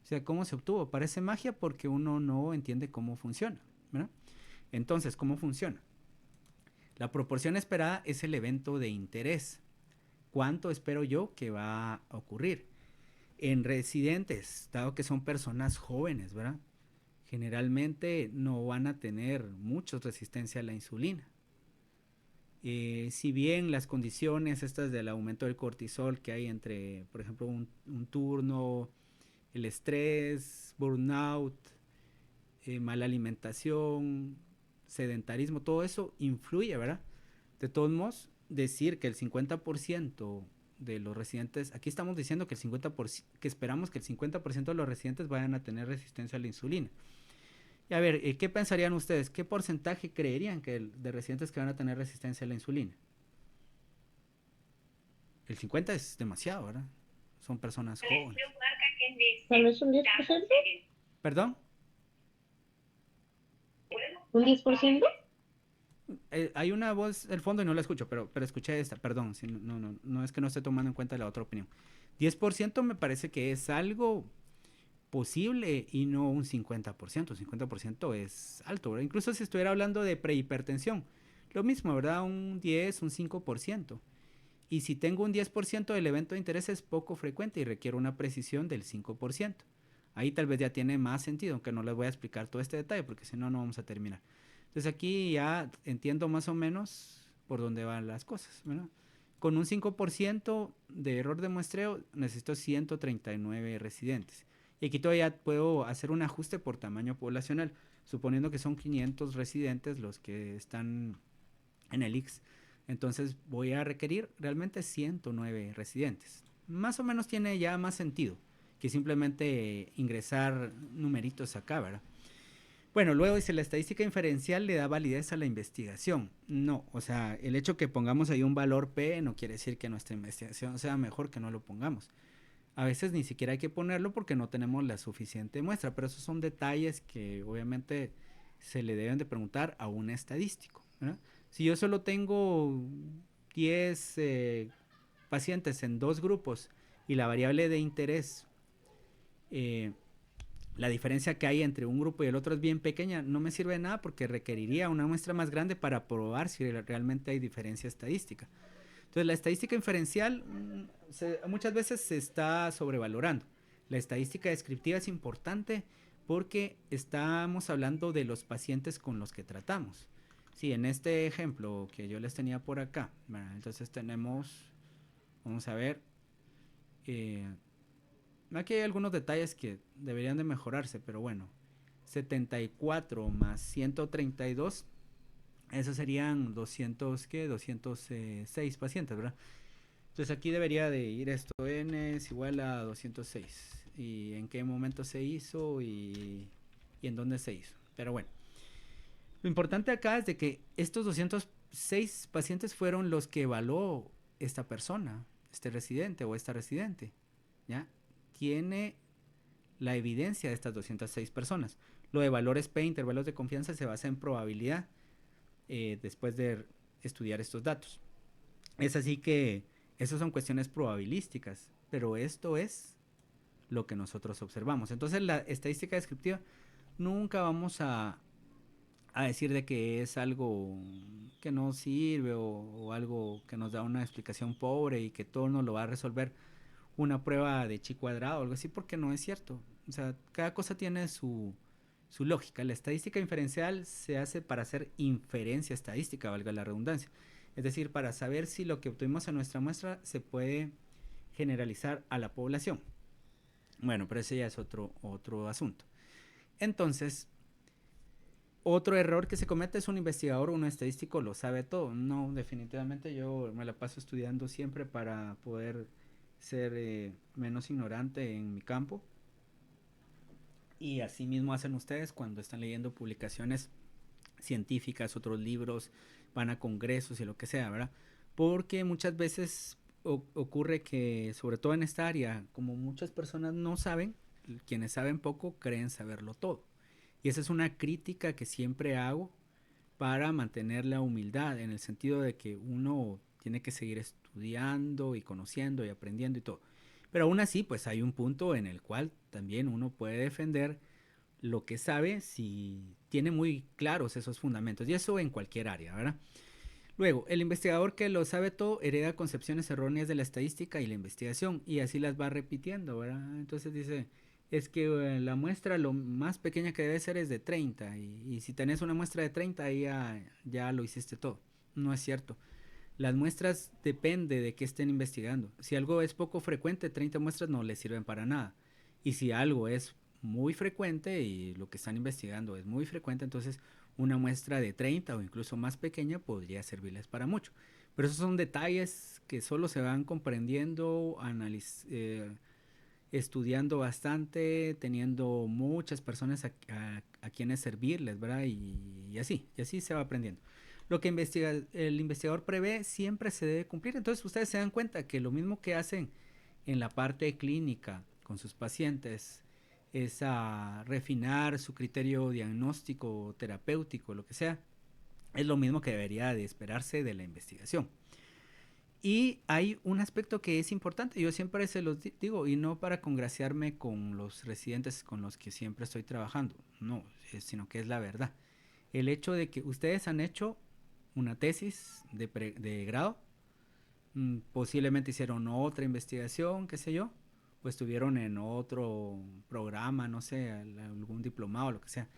A: O sea, ¿cómo se obtuvo? Parece magia porque uno no entiende cómo funciona, ¿verdad? Entonces, ¿cómo funciona? La proporción esperada es el evento de interés. ¿Cuánto espero yo que va a ocurrir? En residentes, dado que son personas jóvenes, ¿verdad? Generalmente no van a tener mucha resistencia a la insulina. Si bien las condiciones estas del aumento del cortisol que hay entre, por ejemplo, un turno, el estrés, burnout, mala alimentación, sedentarismo, todo eso influye, ¿verdad? De todos modos, decir que el 50% de los residentes, aquí estamos diciendo que que esperamos que el 50% de los residentes vayan a tener resistencia a la insulina. Y a ver, ¿qué pensarían ustedes? ¿Qué porcentaje creerían de residentes que van a tener resistencia a la insulina? El 50 es demasiado, ¿verdad? Son personas jóvenes.
C: ¿No es un 10%?
A: ¿Perdón?
C: ¿Un 10%?
A: Hay una voz del fondo y no la escucho, pero escuché esta, perdón, si no es que no esté tomando en cuenta la otra opinión. 10% me parece que es algo posible y no un 50%. 50% es alto, ¿verdad? Incluso si estuviera hablando de prehipertensión, lo mismo, ¿verdad? Un 10, un 5%. Y si tengo un 10% del evento de interés es poco frecuente y requiere una precisión del 5%. Ahí tal vez ya tiene más sentido, aunque no les voy a explicar todo este detalle porque si no, no vamos a terminar. Entonces aquí ya entiendo más o menos por dónde van las cosas, ¿verdad? Con un 5% de error de muestreo necesito 139 residentes. Y aquí todavía puedo hacer un ajuste por tamaño poblacional, suponiendo que son 500 residentes los que están en el IX. Entonces voy a requerir realmente 109 residentes. Más o menos tiene ya más sentido que simplemente ingresar numeritos acá, ¿verdad? Bueno, luego dice la estadística inferencial le da validez a la investigación. No, o sea, el hecho que pongamos ahí un valor P no quiere decir que nuestra investigación sea mejor que no lo pongamos. A veces ni siquiera hay que ponerlo porque no tenemos la suficiente muestra, pero esos son detalles que obviamente se le deben de preguntar a un estadístico, ¿verdad? Si yo solo tengo 10 pacientes en dos grupos y la variable de interés, eh, la diferencia que hay entre un grupo y el otro es bien pequeña, no me sirve de nada porque requeriría una muestra más grande para probar si realmente hay diferencia estadística. Entonces, la estadística inferencial muchas veces se está sobrevalorando. La estadística descriptiva es importante porque estamos hablando de los pacientes con los que tratamos. Sí, en este ejemplo que yo les tenía por acá, bueno, entonces tenemos, vamos a ver, eh, aquí hay algunos detalles que deberían de mejorarse, pero bueno, 74 más 132, esos serían 200, ¿qué? 206 pacientes, ¿verdad? Entonces aquí debería de ir esto, n es igual a 206. Y en qué momento se hizo y en dónde se hizo. Pero bueno, lo importante acá es de que estos 206 pacientes fueron los que evaluó esta persona, este residente o esta residente, ¿ya? Tiene la evidencia de estas 206 personas. Lo de valores P, intervalos de confianza, se basa en probabilidad después de estudiar estos datos. Es así que esas son cuestiones probabilísticas, pero esto es lo que nosotros observamos. Entonces la estadística descriptiva nunca vamos a decir de que es algo que no sirve o algo que nos da una explicación pobre y que todo nos lo va a resolver una prueba de chi cuadrado o algo así, porque no es cierto. O sea, cada cosa tiene su lógica. La estadística inferencial se hace para hacer inferencia estadística, valga la redundancia. Es decir, para saber si lo que obtuvimos en nuestra muestra se puede generalizar a la población. Bueno, pero ese ya es otro asunto. Entonces, otro error que se comete es un investigador o un estadístico lo sabe todo. No, definitivamente yo me la paso estudiando siempre para poder ser menos ignorante en mi campo. Y así mismo hacen ustedes cuando están leyendo publicaciones científicas, otros libros, van a congresos y lo que sea, ¿verdad? Porque muchas veces ocurre que, sobre todo en esta área, como muchas personas no saben, quienes saben poco creen saberlo todo. Y esa es una crítica que siempre hago para mantener la humildad, en el sentido de que uno tiene que seguir estudiando y conociendo y aprendiendo y todo. Pero aún así, pues hay un punto en el cual también uno puede defender lo que sabe si tiene muy claros esos fundamentos. Y eso en cualquier área, ¿verdad? Luego, el investigador que lo sabe todo hereda concepciones erróneas de la estadística y la investigación y así las va repitiendo, ¿verdad? Entonces dice, es que la muestra lo más pequeña que debe ser es de 30 y si tenés una muestra de 30 ahí ya lo hiciste todo. No es cierto. Las muestras depende de qué estén investigando. Si algo es poco frecuente, 30 muestras no les sirven para nada. Y si algo es muy frecuente y lo que están investigando es muy frecuente, entonces una muestra de 30 o incluso más pequeña podría servirles para mucho. Pero esos son detalles que solo se van comprendiendo, estudiando bastante, teniendo muchas personas a quienes servirles, ¿verdad? Y así se va aprendiendo. Lo que el investigador prevé siempre se debe cumplir. Entonces ustedes se dan cuenta que lo mismo que hacen en la parte clínica con sus pacientes es a refinar su criterio diagnóstico, terapéutico, lo que sea, es lo mismo que debería de esperarse de la investigación. Y hay un aspecto que es importante, yo siempre se los digo, y no para congraciarme con los residentes con los que siempre estoy trabajando, no, sino que es la verdad. El hecho de que ustedes han hecho una tesis de grado, posiblemente hicieron otra investigación, qué sé yo, o estuvieron en otro programa, no sé, algún diplomado, lo que sea.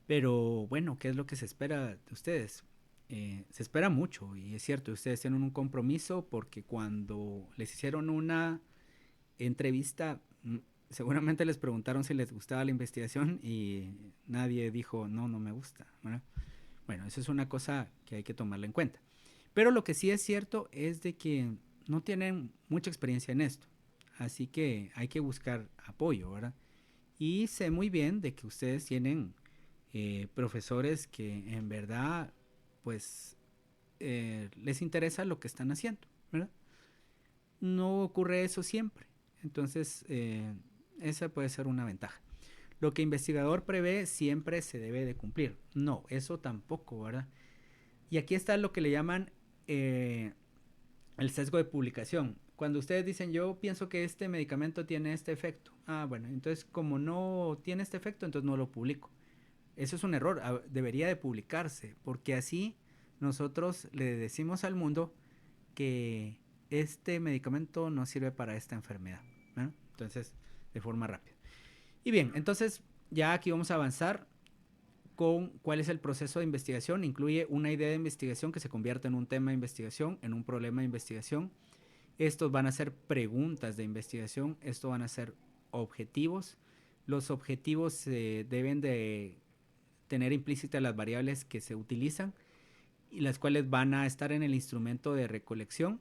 A: Pero bueno, ¿qué es lo que se espera de ustedes? Se espera mucho y es cierto, ustedes tienen un compromiso porque cuando les hicieron una entrevista, seguramente les preguntaron si les gustaba la investigación y nadie dijo, no, no me gusta, ¿verdad? Bueno, eso es una cosa que hay que tomarla en cuenta. Pero lo que sí es cierto es de que no tienen mucha experiencia en esto. Así que hay que buscar apoyo, ¿verdad? Y sé muy bien de que ustedes tienen profesores que en verdad, pues, les interesa lo que están haciendo, ¿verdad? No ocurre eso siempre. Entonces, esa puede ser una ventaja. Lo que investigador prevé siempre se debe de cumplir. No, eso tampoco, ¿verdad? Y aquí está lo que le llaman el sesgo de publicación. Cuando ustedes dicen, yo pienso que este medicamento tiene este efecto. Ah, bueno, entonces como no tiene este efecto, entonces no lo publico. Eso es un error, debería de publicarse, porque así nosotros le decimos al mundo que este medicamento no sirve para esta enfermedad, ¿no? Entonces, de forma rápida. Y bien, entonces ya aquí vamos a avanzar con cuál es el proceso de investigación. Incluye una idea de investigación que se convierte en un tema de investigación, en un problema de investigación. Estos van a ser preguntas de investigación, estos van a ser objetivos. Los objetivos deben de tener implícitas las variables que se utilizan y las cuales van a estar en el instrumento de recolección.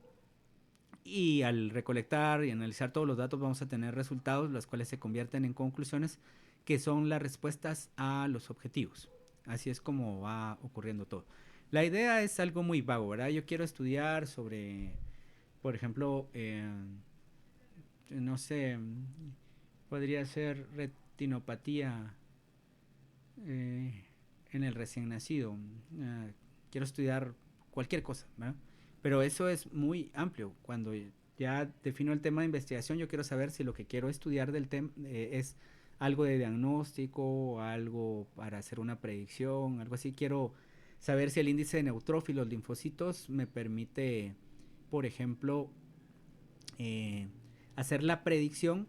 A: Y al recolectar y analizar todos los datos vamos a tener resultados, los cuales se convierten en conclusiones que son las respuestas a los objetivos. Así es como va ocurriendo todo. La idea es algo muy vago, ¿verdad? Yo quiero estudiar sobre, por ejemplo, no sé, podría ser retinopatía eh, en el recién nacido. Quiero estudiar cualquier cosa, ¿verdad? Pero eso es muy amplio. Cuando ya defino el tema de investigación, yo quiero saber si lo que quiero estudiar del tema es algo de diagnóstico, algo para hacer una predicción, algo así. Quiero saber si el índice de neutrófilos, linfocitos, me permite, por ejemplo, eh, hacer la predicción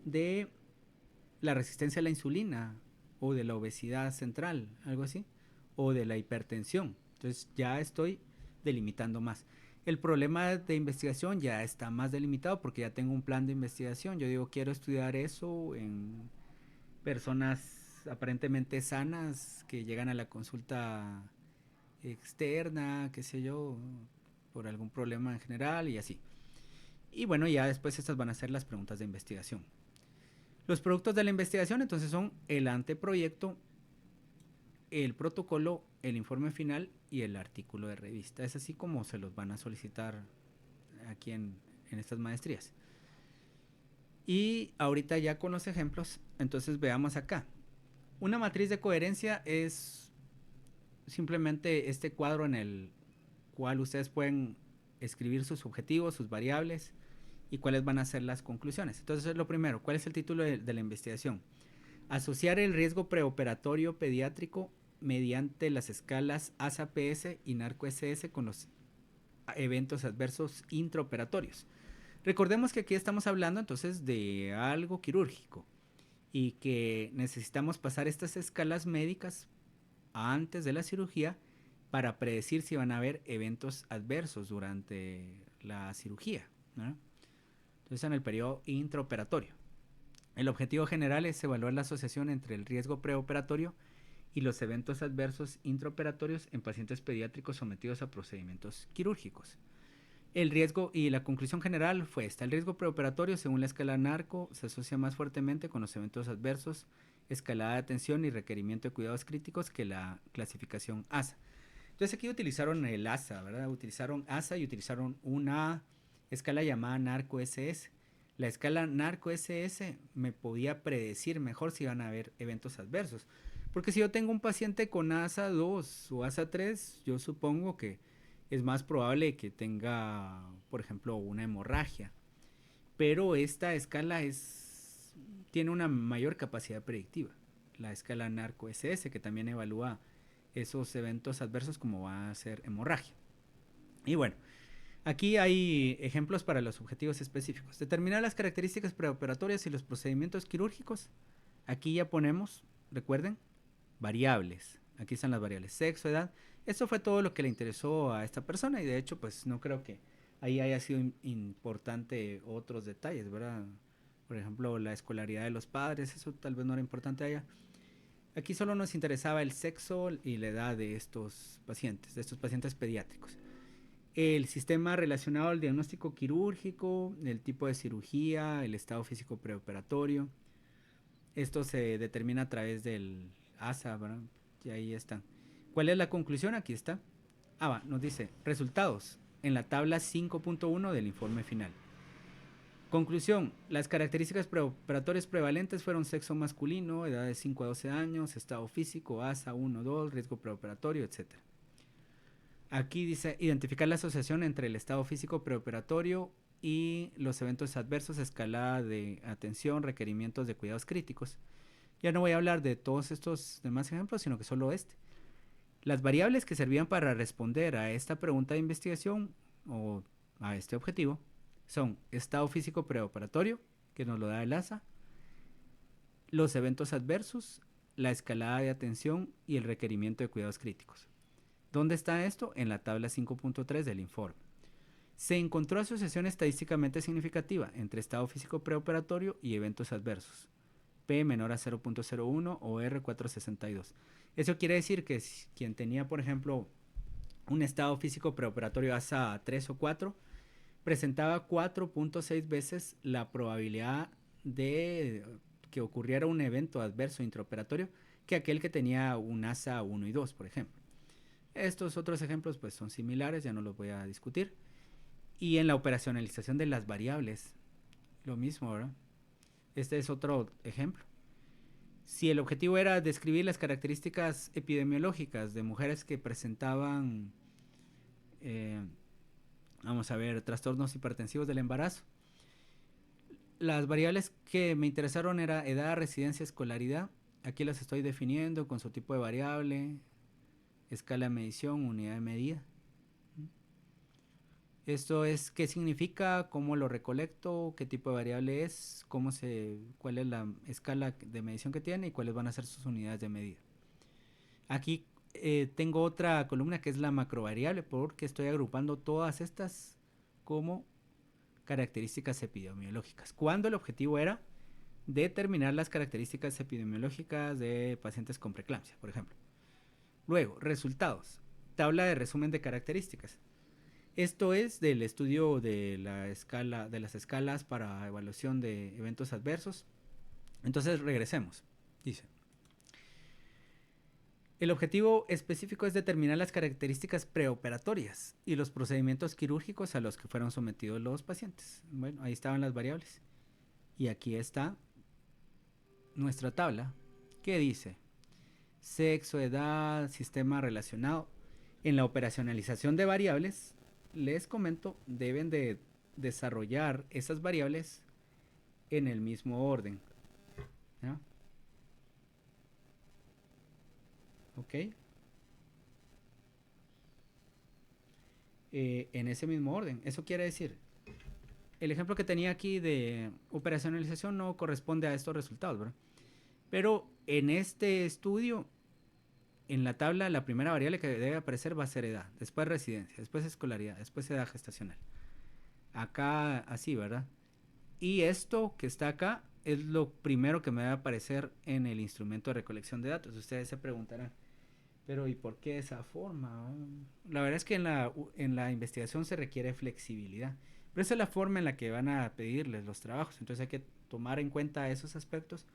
A: de la resistencia a la insulina o de la obesidad central, algo así, o de la hipertensión. Entonces ya estoy delimitando más. El problema de investigación ya está más delimitado porque ya tengo un plan de investigación. Yo digo, quiero estudiar eso en personas aparentemente sanas que llegan a la consulta externa, qué sé yo, por algún problema en general y así. Y bueno, ya después estas van a ser las preguntas de investigación. Los productos de la investigación entonces son el anteproyecto, el protocolo, el informe final y el artículo de revista. Es así como se los van a solicitar aquí en estas maestrías. Y ahorita ya con los ejemplos, entonces veamos acá. Una matriz de coherencia es simplemente este cuadro en el cual ustedes pueden escribir sus objetivos, sus variables y cuáles van a ser las conclusiones. Entonces, lo primero, ¿cuál es el título de la investigación? Asociar el riesgo preoperatorio pediátrico mediante las escalas ASA-PS y NARCO-SS con los eventos adversos intraoperatorios. Recordemos que aquí estamos hablando entonces de algo quirúrgico y que necesitamos pasar estas escalas médicas antes de la cirugía para predecir si van a haber eventos adversos durante la cirugía, ¿no? Entonces, en el periodo intraoperatorio. El objetivo general es evaluar la asociación entre el riesgo preoperatorio y los eventos adversos intraoperatorios en pacientes pediátricos sometidos a procedimientos quirúrgicos. El riesgo y la conclusión general fue esta. El riesgo preoperatorio, según la escala NARCO, se asocia más fuertemente con los eventos adversos, escalada de atención y requerimiento de cuidados críticos que la clasificación ASA. Entonces aquí utilizaron el ASA, ¿verdad? Utilizaron ASA y utilizaron una escala llamada NARCO-SS. La escala NARCO-SS me podía predecir mejor si iban a haber eventos adversos. Porque si yo tengo un paciente con ASA 2 o ASA 3, yo supongo que es más probable que tenga, por ejemplo, una hemorragia. Pero esta escala tiene una mayor capacidad predictiva. La escala NARCO-SS, que también evalúa esos eventos adversos como va a ser hemorragia. Y bueno, aquí hay ejemplos para los objetivos específicos. Determinar las características preoperatorias y los procedimientos quirúrgicos. Aquí ya ponemos, recuerden, variables. Aquí están las variables: sexo, edad. Eso fue todo lo que le interesó a esta persona y de hecho pues no creo que ahí haya sido importante otros detalles, ¿verdad? Por ejemplo, la escolaridad de los padres, eso tal vez no era importante allá. Aquí solo nos interesaba el sexo y la edad de estos pacientes pediátricos. El sistema relacionado al diagnóstico quirúrgico, el tipo de cirugía, el estado físico preoperatorio. Esto se determina a través del ASA, ¿verdad? Y ahí están. ¿Cuál es la conclusión? Aquí está. Nos dice resultados en la tabla 5.1 del informe final. Conclusión: las características preoperatorias prevalentes fueron sexo masculino, edad de 5 a 12 años, estado físico, ASA 1, 2, riesgo preoperatorio, etc. Aquí dice identificar la asociación entre el estado físico preoperatorio y los eventos adversos, escalada de atención, requerimientos de cuidados críticos. Ya no voy a hablar de todos estos demás ejemplos, sino que solo este. Las variables que servían para responder a esta pregunta de investigación o a este objetivo son estado físico preoperatorio, que nos lo da el ASA, los eventos adversos, la escalada de atención y el requerimiento de cuidados críticos. ¿Dónde está esto? En la tabla 5.3 del informe. Se encontró asociación estadísticamente significativa entre estado físico preoperatorio y eventos adversos, P menor a 0.01 o R462. Eso quiere decir que quien tenía, por ejemplo, un estado físico preoperatorio ASA 3 o 4, presentaba 4.6 veces la probabilidad de que ocurriera un evento adverso intraoperatorio que aquel que tenía un ASA 1 y 2, por ejemplo. Estos otros ejemplos pues son similares, ya no los voy a discutir. Y en la operacionalización de las variables, lo mismo, ¿verdad? Este es otro ejemplo. Si el objetivo era describir las características epidemiológicas de mujeres que presentaban, vamos a ver, trastornos hipertensivos del embarazo, las variables que me interesaron era edad, residencia, escolaridad. Aquí las estoy definiendo con su tipo de variable, escala de medición, unidad de medida. Esto es qué significa, cómo lo recolecto, qué tipo de variable es, cuál es la escala de medición que tiene y cuáles van a ser sus unidades de medida. Aquí tengo otra columna que es la macrovariable, porque estoy agrupando todas estas como características epidemiológicas. Cuando el objetivo era determinar las características epidemiológicas de pacientes con preeclampsia, por ejemplo. Luego, resultados. Tabla de resumen de características. Esto es del estudio de las escalas para evaluación de eventos adversos. Entonces regresemos. Dice: el objetivo específico es determinar las características preoperatorias y los procedimientos quirúrgicos a los que fueron sometidos los pacientes. Bueno, ahí estaban las variables. Y aquí está nuestra tabla que dice sexo, edad, sistema relacionado. En la operacionalización de variables, les comento, deben de desarrollar esas variables en el mismo orden, ¿no? Ok. En ese mismo orden. Eso quiere decir, el ejemplo que tenía aquí de operacionalización no corresponde a estos resultados, ¿verdad? Pero en este estudio, en la tabla, la primera variable que debe aparecer va a ser edad, después residencia, después escolaridad, después edad gestacional. Acá así, ¿verdad? Y esto que está acá es lo primero que me va a aparecer en el instrumento de recolección de datos. Ustedes se preguntarán, pero ¿y por qué esa forma? La verdad es que en la investigación se requiere flexibilidad, pero esa es la forma en la que van a pedirles los trabajos. Entonces hay que tomar en cuenta esos aspectos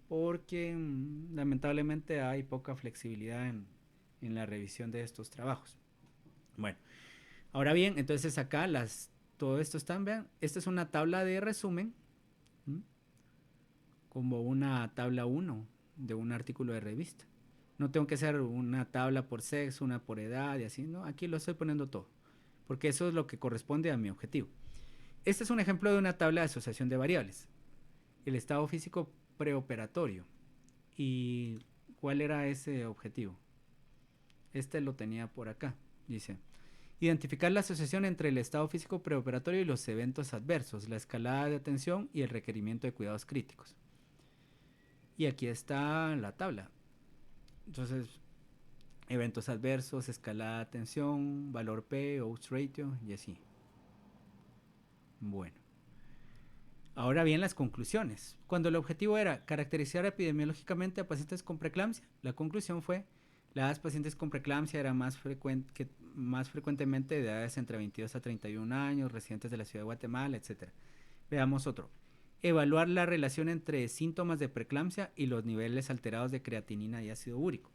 A: porque lamentablemente hay poca flexibilidad en la revisión de estos trabajos. Bueno, ahora bien, entonces acá todo esto están, vean, esta es una tabla de resumen, como una tabla 1 de un artículo de revista. No tengo que hacer una tabla por sexo, una por edad y así, ¿no? Aquí lo estoy poniendo todo, porque eso es lo que corresponde a mi objetivo. Este es un ejemplo de una tabla de asociación de variables. El estado físico preoperatorio. ¿Y cuál era ese objetivo? Este lo tenía por acá. Dice, identificar la asociación entre el estado físico preoperatorio y los eventos adversos, la escalada de atención y el requerimiento de cuidados críticos. Y aquí está la tabla. Entonces, eventos adversos, escalada de atención, valor P, odds ratio y así. Bueno. Ahora bien, las conclusiones. Cuando el objetivo era caracterizar epidemiológicamente a pacientes con preeclampsia, la conclusión fue las pacientes con preeclampsia eran más frecuentemente de edades entre 22 a 31 años, residentes de la ciudad de Guatemala, etc. Veamos otro. Evaluar la relación entre síntomas de preeclampsia y los niveles alterados de creatinina y ácido úrico.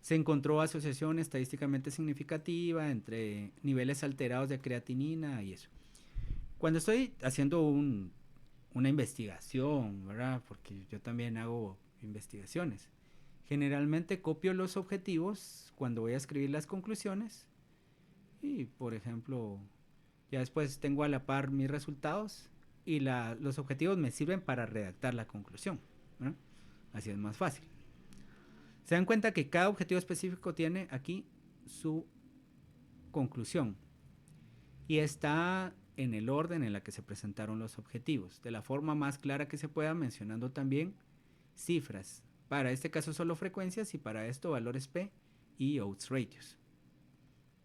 A: Se encontró asociación estadísticamente significativa entre niveles alterados de creatinina y eso. Cuando estoy haciendo una investigación, ¿verdad? Porque yo también hago investigaciones. Generalmente copio los objetivos cuando voy a escribir las conclusiones y, por ejemplo, ya después tengo a la par mis resultados y los objetivos me sirven para redactar la conclusión, ¿verdad? Así es más fácil. Se dan cuenta que cada objetivo específico tiene aquí su conclusión y está en el orden en la que se presentaron los objetivos, de la forma más clara que se pueda, mencionando también cifras. Para este caso solo frecuencias y para esto valores P y odds ratios.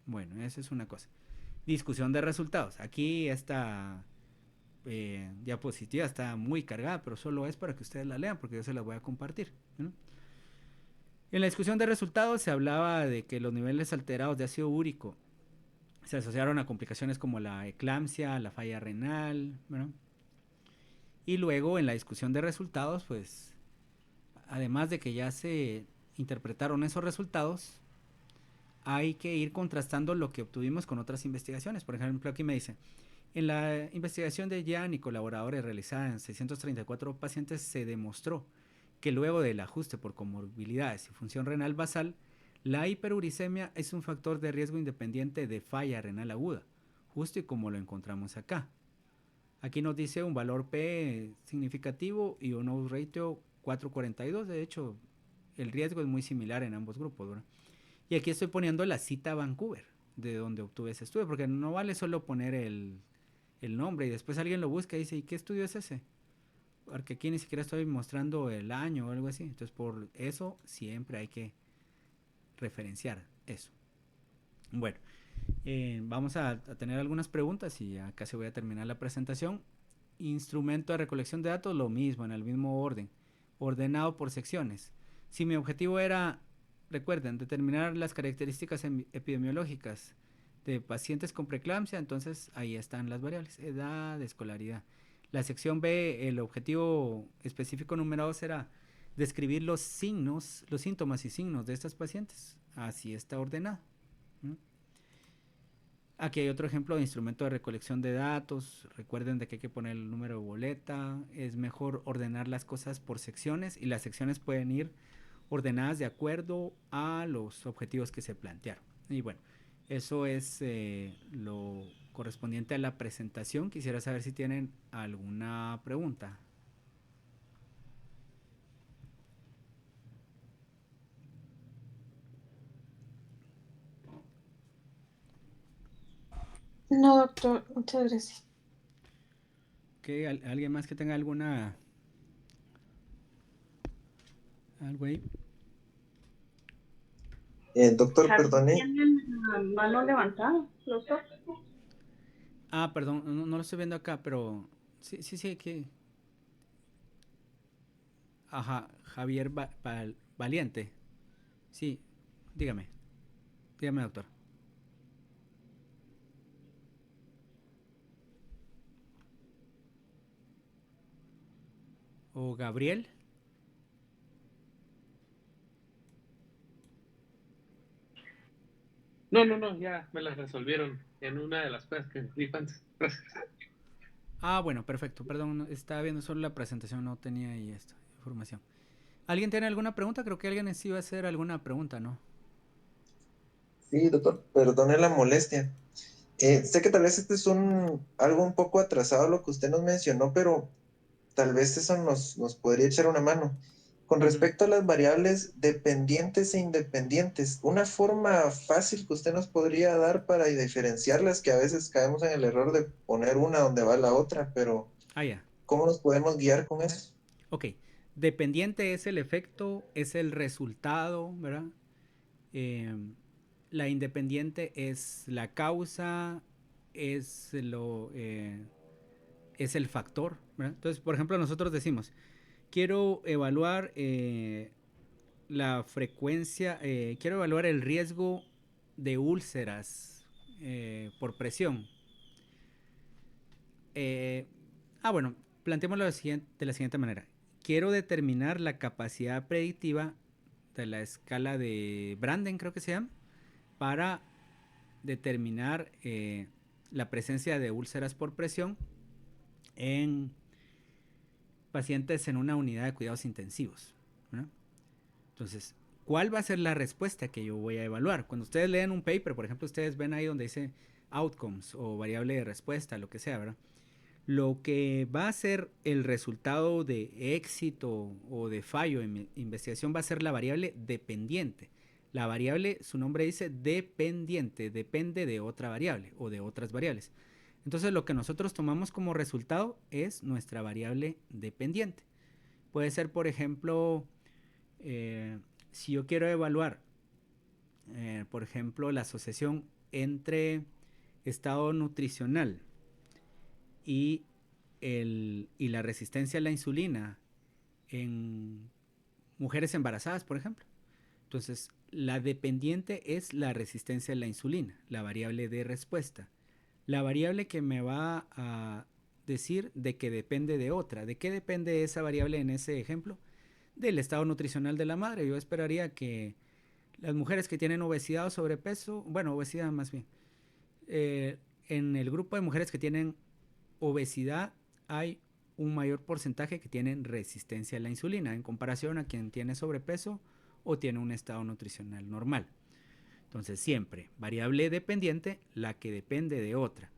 A: Bueno, esa es una cosa. Discusión de resultados. Aquí esta diapositiva está muy cargada, pero solo es para que ustedes la lean porque yo se la voy a compartir, ¿no? En la discusión de resultados se hablaba de que los niveles alterados de ácido úrico se asociaron a complicaciones como la eclampsia, la falla renal, ¿no? Y luego en la discusión de resultados, pues, además de que ya se interpretaron esos resultados, hay que ir contrastando lo que obtuvimos con otras investigaciones. Por ejemplo, aquí me dice, en la investigación de Yan y colaboradores realizada en 634 pacientes se demostró que luego del ajuste por comorbilidades y función renal basal, la hiperuricemia es un factor de riesgo independiente de falla renal aguda, justo y como lo encontramos acá. Aquí nos dice un valor P significativo y un odds ratio 4.42. De hecho, el riesgo es muy similar en ambos grupos, ¿verdad? Y aquí estoy poniendo la cita Vancouver, de donde obtuve ese estudio, porque no vale solo poner el nombre y después alguien lo busca y dice, ¿y qué estudio es ese? Porque aquí ni siquiera estoy mostrando el año o algo así. Entonces, por eso siempre hay que referenciar eso. Bueno, vamos a tener algunas preguntas y ya casi voy a terminar la presentación. Instrumento de recolección de datos, lo mismo, en el mismo orden, ordenado por secciones. Si mi objetivo era, recuerden, determinar las características epidemiológicas de pacientes con preeclampsia, entonces ahí están las variables, edad, escolaridad. La sección B, el objetivo específico numerado será describir los signos, los síntomas y signos de estas pacientes. Así está ordenado. Aquí hay otro ejemplo de instrumento de recolección de datos. Recuerden de que hay que poner el número de boleta. Es mejor ordenar las cosas por secciones y las secciones pueden ir ordenadas de acuerdo a los objetivos que se plantearon. Y bueno, eso es lo correspondiente a la presentación. Quisiera saber si tienen alguna pregunta.
C: No, doctor, muchas gracias.
A: ¿Alguien más que tenga alguna... algo ahí?
D: Doctor, perdone.
C: Tienen la mano levantada, doctor.
A: Ah, perdón, no lo estoy viendo acá, pero sí, que... Ajá, Javier Valiente. Sí, dígame, doctor. ¿O Gabriel?
E: No, ya me las resolvieron en una de las cosas que dijo antes.
A: Ah, bueno, perfecto, perdón, estaba viendo solo la presentación, no tenía ahí esta información. ¿Alguien tiene alguna pregunta? Creo que alguien sí iba a hacer alguna pregunta, ¿no?
D: Sí, doctor, perdone la molestia. Sé que tal vez este es algo un poco atrasado lo que usted nos mencionó, pero tal vez eso nos podría echar una mano. Con
A: Ujú.
D: respecto a las variables dependientes e independientes, una forma fácil que usted nos podría dar para diferenciarlas, que a veces caemos en el error de poner una donde va la otra, pero
A: Ah, ya.
D: ¿cómo nos podemos guiar con eso?
A: Ok. Dependiente es el efecto, es el resultado, ¿verdad? Eh, la independiente es la causa, es es el factor, ¿verdad? Entonces, por ejemplo, nosotros decimos, quiero evaluar la frecuencia, quiero evaluar el riesgo de úlceras por presión. Eh, bueno, planteémoslo de la siguiente manera. Quiero determinar la capacidad predictiva de la escala de Branden, creo que se llama, para determinar la presencia de úlceras por presión en pacientes en una unidad de cuidados intensivos, ¿no? Entonces, ¿cuál va a ser la respuesta que yo voy a evaluar? Cuando ustedes leen un paper, por ejemplo, ustedes ven ahí donde dice outcomes o variable de respuesta, lo que sea, ¿verdad? Lo que va a ser el resultado de éxito o de fallo en investigación va a ser la variable dependiente. La variable, su nombre dice dependiente, depende de otra variable o de otras variables. Entonces lo que nosotros tomamos como resultado es nuestra variable dependiente. Puede ser, por ejemplo, si yo quiero evaluar, por ejemplo, la asociación entre estado nutricional y, y la resistencia a la insulina en mujeres embarazadas, por ejemplo. Entonces, la dependiente es la resistencia a la insulina, la variable de respuesta. La variable que me va a decir de que depende de otra. ¿De qué depende esa variable en ese ejemplo? Del estado nutricional de la madre. Yo esperaría que las mujeres que tienen obesidad o sobrepeso, bueno, obesidad más bien, en el grupo de mujeres que tienen obesidad hay un mayor porcentaje que tienen resistencia a la insulina en comparación a quien tiene sobrepeso o tiene un estado nutricional normal. Entonces siempre variable dependiente, la que depende de otra.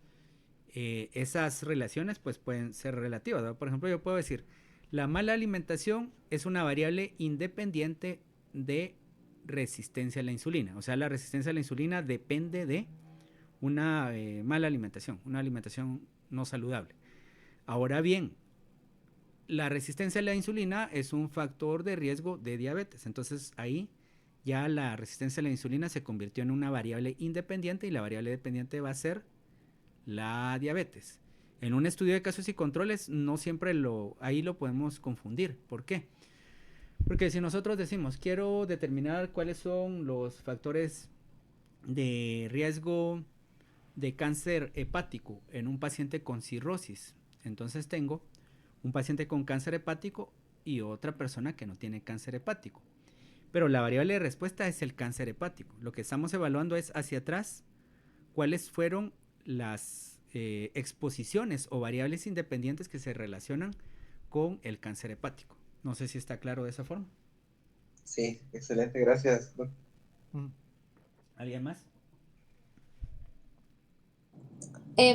A: Esas relaciones pues pueden ser relativas, ¿verdad? Por ejemplo, yo puedo decir, la mala alimentación es una variable independiente de resistencia a la insulina. O sea, la resistencia a la insulina depende de una mala alimentación, una alimentación no saludable. Ahora bien, la resistencia a la insulina es un factor de riesgo de diabetes. Entonces ahí ya la resistencia a la insulina se convirtió en una variable independiente y la variable dependiente va a ser la diabetes. En un estudio de casos y controles no siempre ahí lo podemos confundir. ¿Por qué? Porque si nosotros decimos, quiero determinar cuáles son los factores de riesgo de cáncer hepático en un paciente con cirrosis, entonces tengo un paciente con cáncer hepático y otra persona que no tiene cáncer hepático. Pero la variable de respuesta es el cáncer hepático. Lo que estamos evaluando es hacia atrás cuáles fueron las exposiciones o variables independientes que se relacionan con el cáncer hepático. No sé si está claro de esa forma.
D: Sí, excelente, gracias.
A: ¿Alguien más?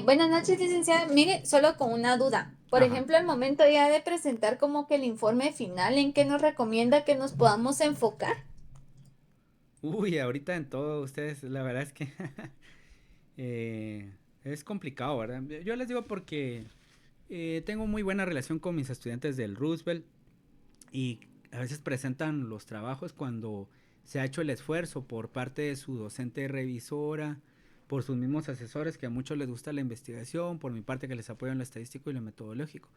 F: Buenas noches, licenciada. Mire, solo con una duda. Por
A: Ajá.
F: ejemplo, al momento ya de presentar como que el informe final, ¿en qué nos recomienda que nos podamos enfocar?
A: Uy, ahorita en todo ustedes, la verdad es que es complicado, ¿verdad? Yo les digo porque tengo muy buena relación con mis estudiantes del Roosevelt y a veces presentan los trabajos cuando se ha hecho el esfuerzo por parte de su docente revisora, por sus mismos asesores que a muchos les gusta la investigación, por mi parte que les apoyo en lo estadístico y lo metodológico.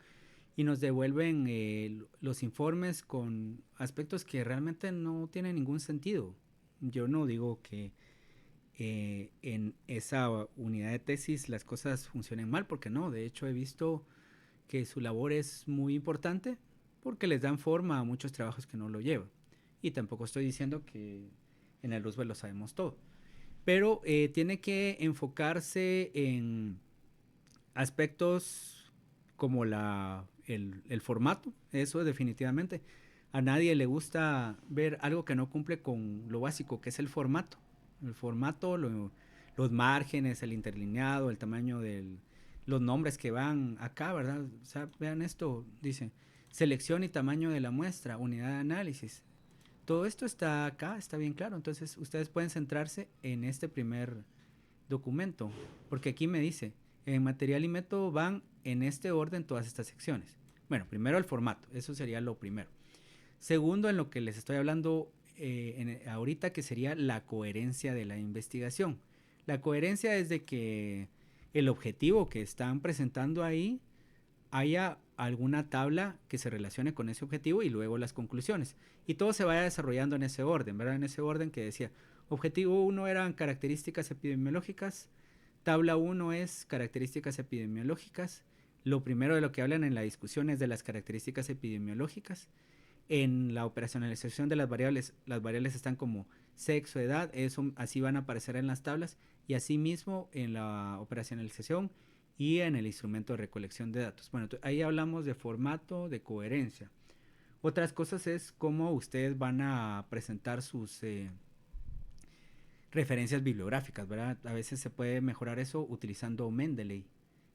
A: Y nos devuelven los informes con aspectos que realmente no tienen ningún sentido. Yo no digo que en esa unidad de tesis las cosas funcionen mal, porque no, de hecho he visto que su labor es muy importante porque les dan forma a muchos trabajos que no lo llevan. Y tampoco estoy diciendo que en el Roosevelt lo sabemos todo. Pero tiene que enfocarse en aspectos como el formato, eso definitivamente. A nadie le gusta ver algo que no cumple con lo básico, que es el formato. El formato, los márgenes, el interlineado, el tamaño los nombres que van acá, ¿verdad? O sea, vean esto, dice, selección y tamaño de la muestra, unidad de análisis. Todo esto está acá, está bien claro. Entonces ustedes pueden centrarse en este primer documento, porque aquí me dice, en material y método van en este orden todas estas secciones. Bueno, primero el formato, eso sería lo primero. Segundo, en lo que les estoy hablando ahorita, que sería la coherencia de la investigación. La coherencia es de que el objetivo que están presentando ahí haya alguna tabla que se relacione con ese objetivo y luego las conclusiones. Y todo se vaya desarrollando en ese orden, ¿verdad? En ese orden que decía, objetivo 1 eran características epidemiológicas, tabla 1 es características epidemiológicas, lo primero de lo que hablan en la discusión es de las características epidemiológicas. En la operacionalización de las variables están como sexo, edad, eso así van a aparecer en las tablas, y asimismo en la operacionalización y en el instrumento de recolección de datos. Bueno, ahí hablamos de formato, de coherencia. Otras cosas es cómo ustedes van a presentar sus referencias bibliográficas, ¿verdad? A veces se puede mejorar eso utilizando Mendeley,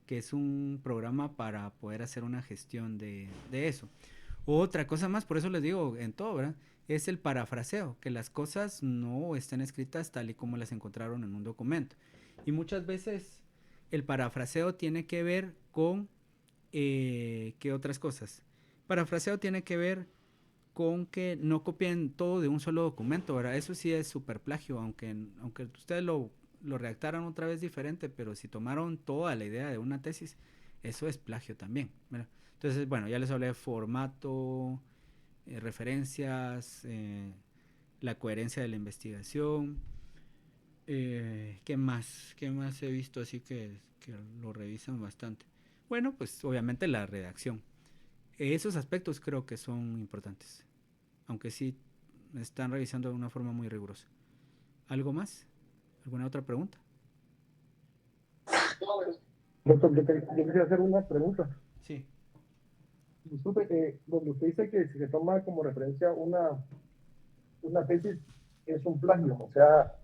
A: que es un programa para poder hacer una gestión de eso. Otra cosa más, por eso les digo en todo, ¿verdad? Es el parafraseo, que las cosas no estén escritas tal y como las encontraron en un documento. Y muchas veces el parafraseo tiene que ver con, ¿qué otras cosas? Parafraseo tiene que ver con que no copien todo de un solo documento, ¿verdad? Eso sí es súper plagio, aunque ustedes lo redactaran otra vez diferente, pero si tomaron toda la idea de una tesis, eso es plagio también, ¿verdad? Entonces, bueno, ya les hablé de formato, referencias, la coherencia de la investigación. ¿Qué más? ¿Qué más he visto así que lo revisan bastante? Bueno, pues obviamente la redacción. Esos aspectos creo que son importantes, aunque sí están revisando de una forma muy rigurosa. ¿Algo más? ¿Alguna otra pregunta?
B: Doctor, yo quisiera hacer una pregunta.
A: Sí.
B: Disculpe, donde usted dice que si se toma como referencia una tesis es un plagio, o sea,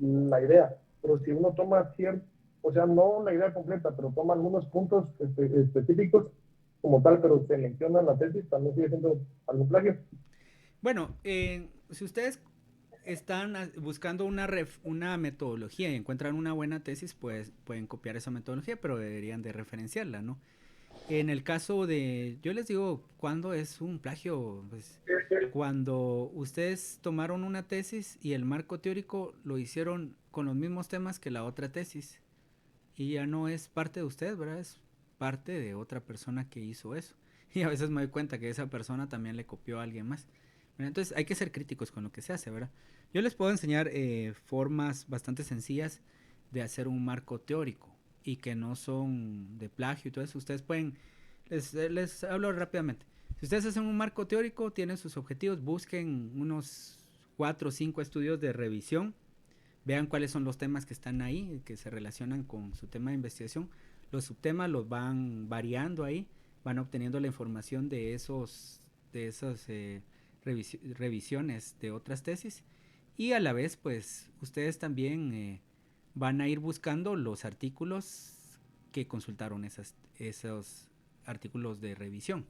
B: la idea, pero si uno toma cierto, o sea, no la idea completa, pero toma algunos puntos específicos como tal, pero se menciona en la tesis, también sigue siendo algún plagio.
A: Bueno, si ustedes están buscando una metodología y encuentran una buena tesis, pues pueden copiar esa metodología, pero deberían de referenciarla, ¿no? En el caso de, yo les digo, ¿cuándo es un plagio? Pues cuando ustedes tomaron una tesis y el marco teórico lo hicieron con los mismos temas que la otra tesis y ya no es parte de ustedes, ¿verdad? Es parte de otra persona que hizo eso. Y a veces me doy cuenta que esa persona también le copió a alguien más. Entonces hay que ser críticos con lo que se hace, ¿verdad? Yo les puedo enseñar formas bastante sencillas de hacer un marco teórico y que no son de plagio y todo eso. Ustedes pueden, les hablo rápidamente. Si ustedes hacen un marco teórico, tienen sus objetivos, busquen unos 4 o 5 estudios de revisión, vean cuáles son los temas que están ahí, que se relacionan con su tema de investigación. Los subtemas los van variando ahí, van obteniendo la información de esas revisiones de otras tesis, y a la vez pues ustedes también van a ir buscando los artículos que consultaron esos artículos de revisión.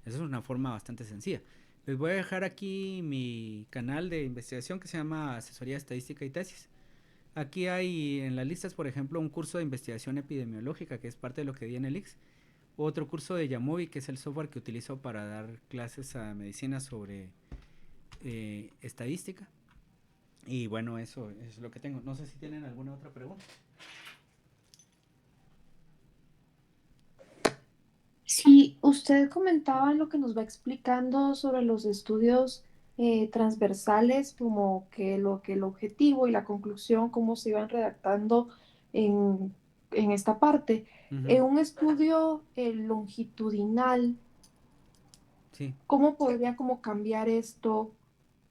A: Esa es una forma bastante sencilla. Les voy a dejar aquí mi canal de investigación que se llama Asesoría Estadística y Tesis. Aquí hay en las listas, por ejemplo, un curso de investigación epidemiológica que es parte de lo que di en el IX. Otro curso de Yamovi, que es el software que utilizo para dar clases a medicina sobre estadística. Y bueno, eso es lo que tengo. No sé si tienen alguna otra pregunta.
C: Sí, usted comentaba lo que nos va explicando sobre los estudios transversales, como que el objetivo y la conclusión, cómo se iban redactando en, en esta parte.
A: Uh-huh.
C: Un estudio longitudinal,
A: Sí.
C: ¿cómo podría como cambiar esto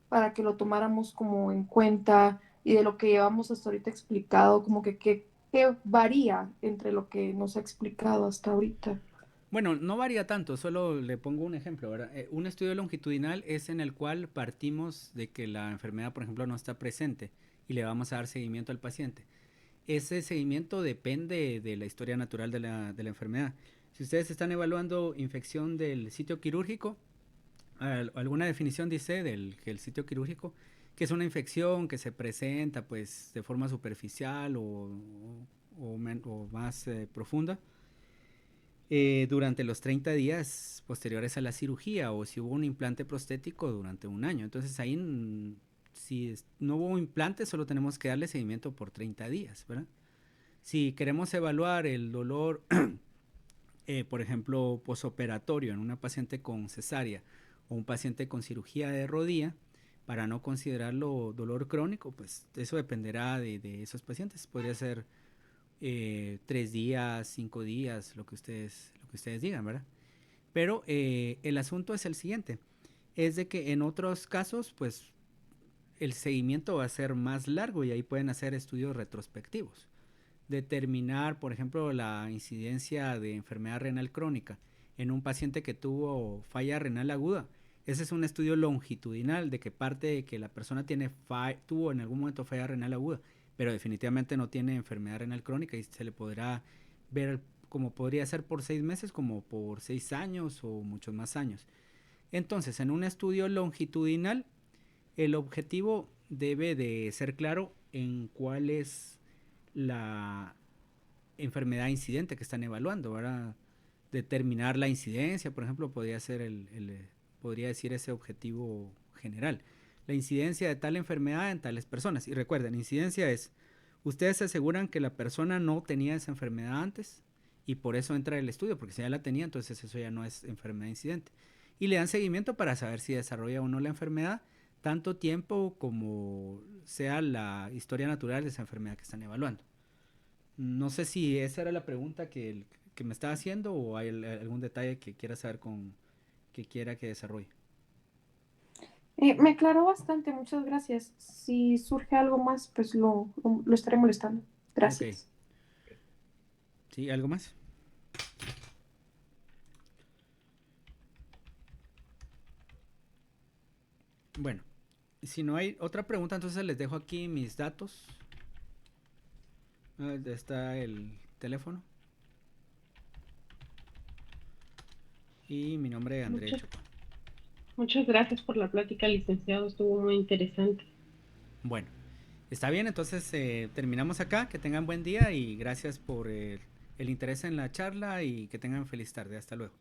C: para que lo tomáramos como en cuenta y de lo que llevamos hasta ahorita explicado, como que varía entre lo que nos ha explicado hasta ahorita?
A: Bueno, no varía tanto, solo le pongo un ejemplo, ¿verdad? Un estudio longitudinal es en el cual partimos de que la enfermedad, por ejemplo, no está presente y le vamos a dar seguimiento al paciente. Ese seguimiento depende de la historia natural de la enfermedad. Si ustedes están evaluando infección del sitio quirúrgico, alguna definición dice que el sitio quirúrgico, que es una infección que se presenta pues de forma superficial o más profunda durante los 30 días posteriores a la cirugía, o si hubo un implante prostético durante un año. Entonces ahí, si no hubo implante, solo tenemos que darle seguimiento por 30 días, ¿verdad? Si queremos evaluar el dolor, por ejemplo, posoperatorio en una paciente con cesárea o un paciente con cirugía de rodilla, para no considerarlo dolor crónico, pues eso dependerá de esos pacientes. Podría ser 3 días, 5 días, lo que ustedes digan, ¿verdad? Pero el asunto es el siguiente, es de que en otros casos, pues el seguimiento va a ser más largo y ahí pueden hacer estudios retrospectivos. Determinar, por ejemplo, la incidencia de enfermedad renal crónica en un paciente que tuvo falla renal aguda. Ese es un estudio longitudinal de que parte de que la persona tuvo en algún momento falla renal aguda, pero definitivamente no tiene enfermedad renal crónica y se le podrá ver como podría ser por 6 meses, como por 6 años o muchos más años. Entonces, en un estudio longitudinal, el objetivo debe de ser claro en cuál es la enfermedad incidente que están evaluando, ¿verdad? Determinar la incidencia, por ejemplo, podría ser podría decir ese objetivo general. La incidencia de tal enfermedad en tales personas. Y recuerden, incidencia es, ustedes se aseguran que la persona no tenía esa enfermedad antes y por eso entra el estudio, porque si ya la tenía, entonces eso ya no es enfermedad incidente. Y le dan seguimiento para saber si desarrolla o no la enfermedad, tanto tiempo como sea la historia natural de esa enfermedad que están evaluando. No sé si esa era la pregunta que me estaba haciendo o hay algún detalle que quiera saber que quiera que desarrolle.
C: Me aclaró bastante, muchas gracias. Si surge algo más, pues lo estaré molestando.
A: Ok.
C: Gracias.
A: ¿Sí? ¿Algo más? Bueno, si no hay otra pregunta, entonces les dejo aquí mis datos. Está el teléfono. Y mi nombre es André Chocón.
G: Muchas gracias por la plática, licenciado. Estuvo muy interesante.
A: Bueno, está bien, entonces terminamos acá. Que tengan buen día y gracias por el interés en la charla y que tengan feliz tarde. Hasta luego.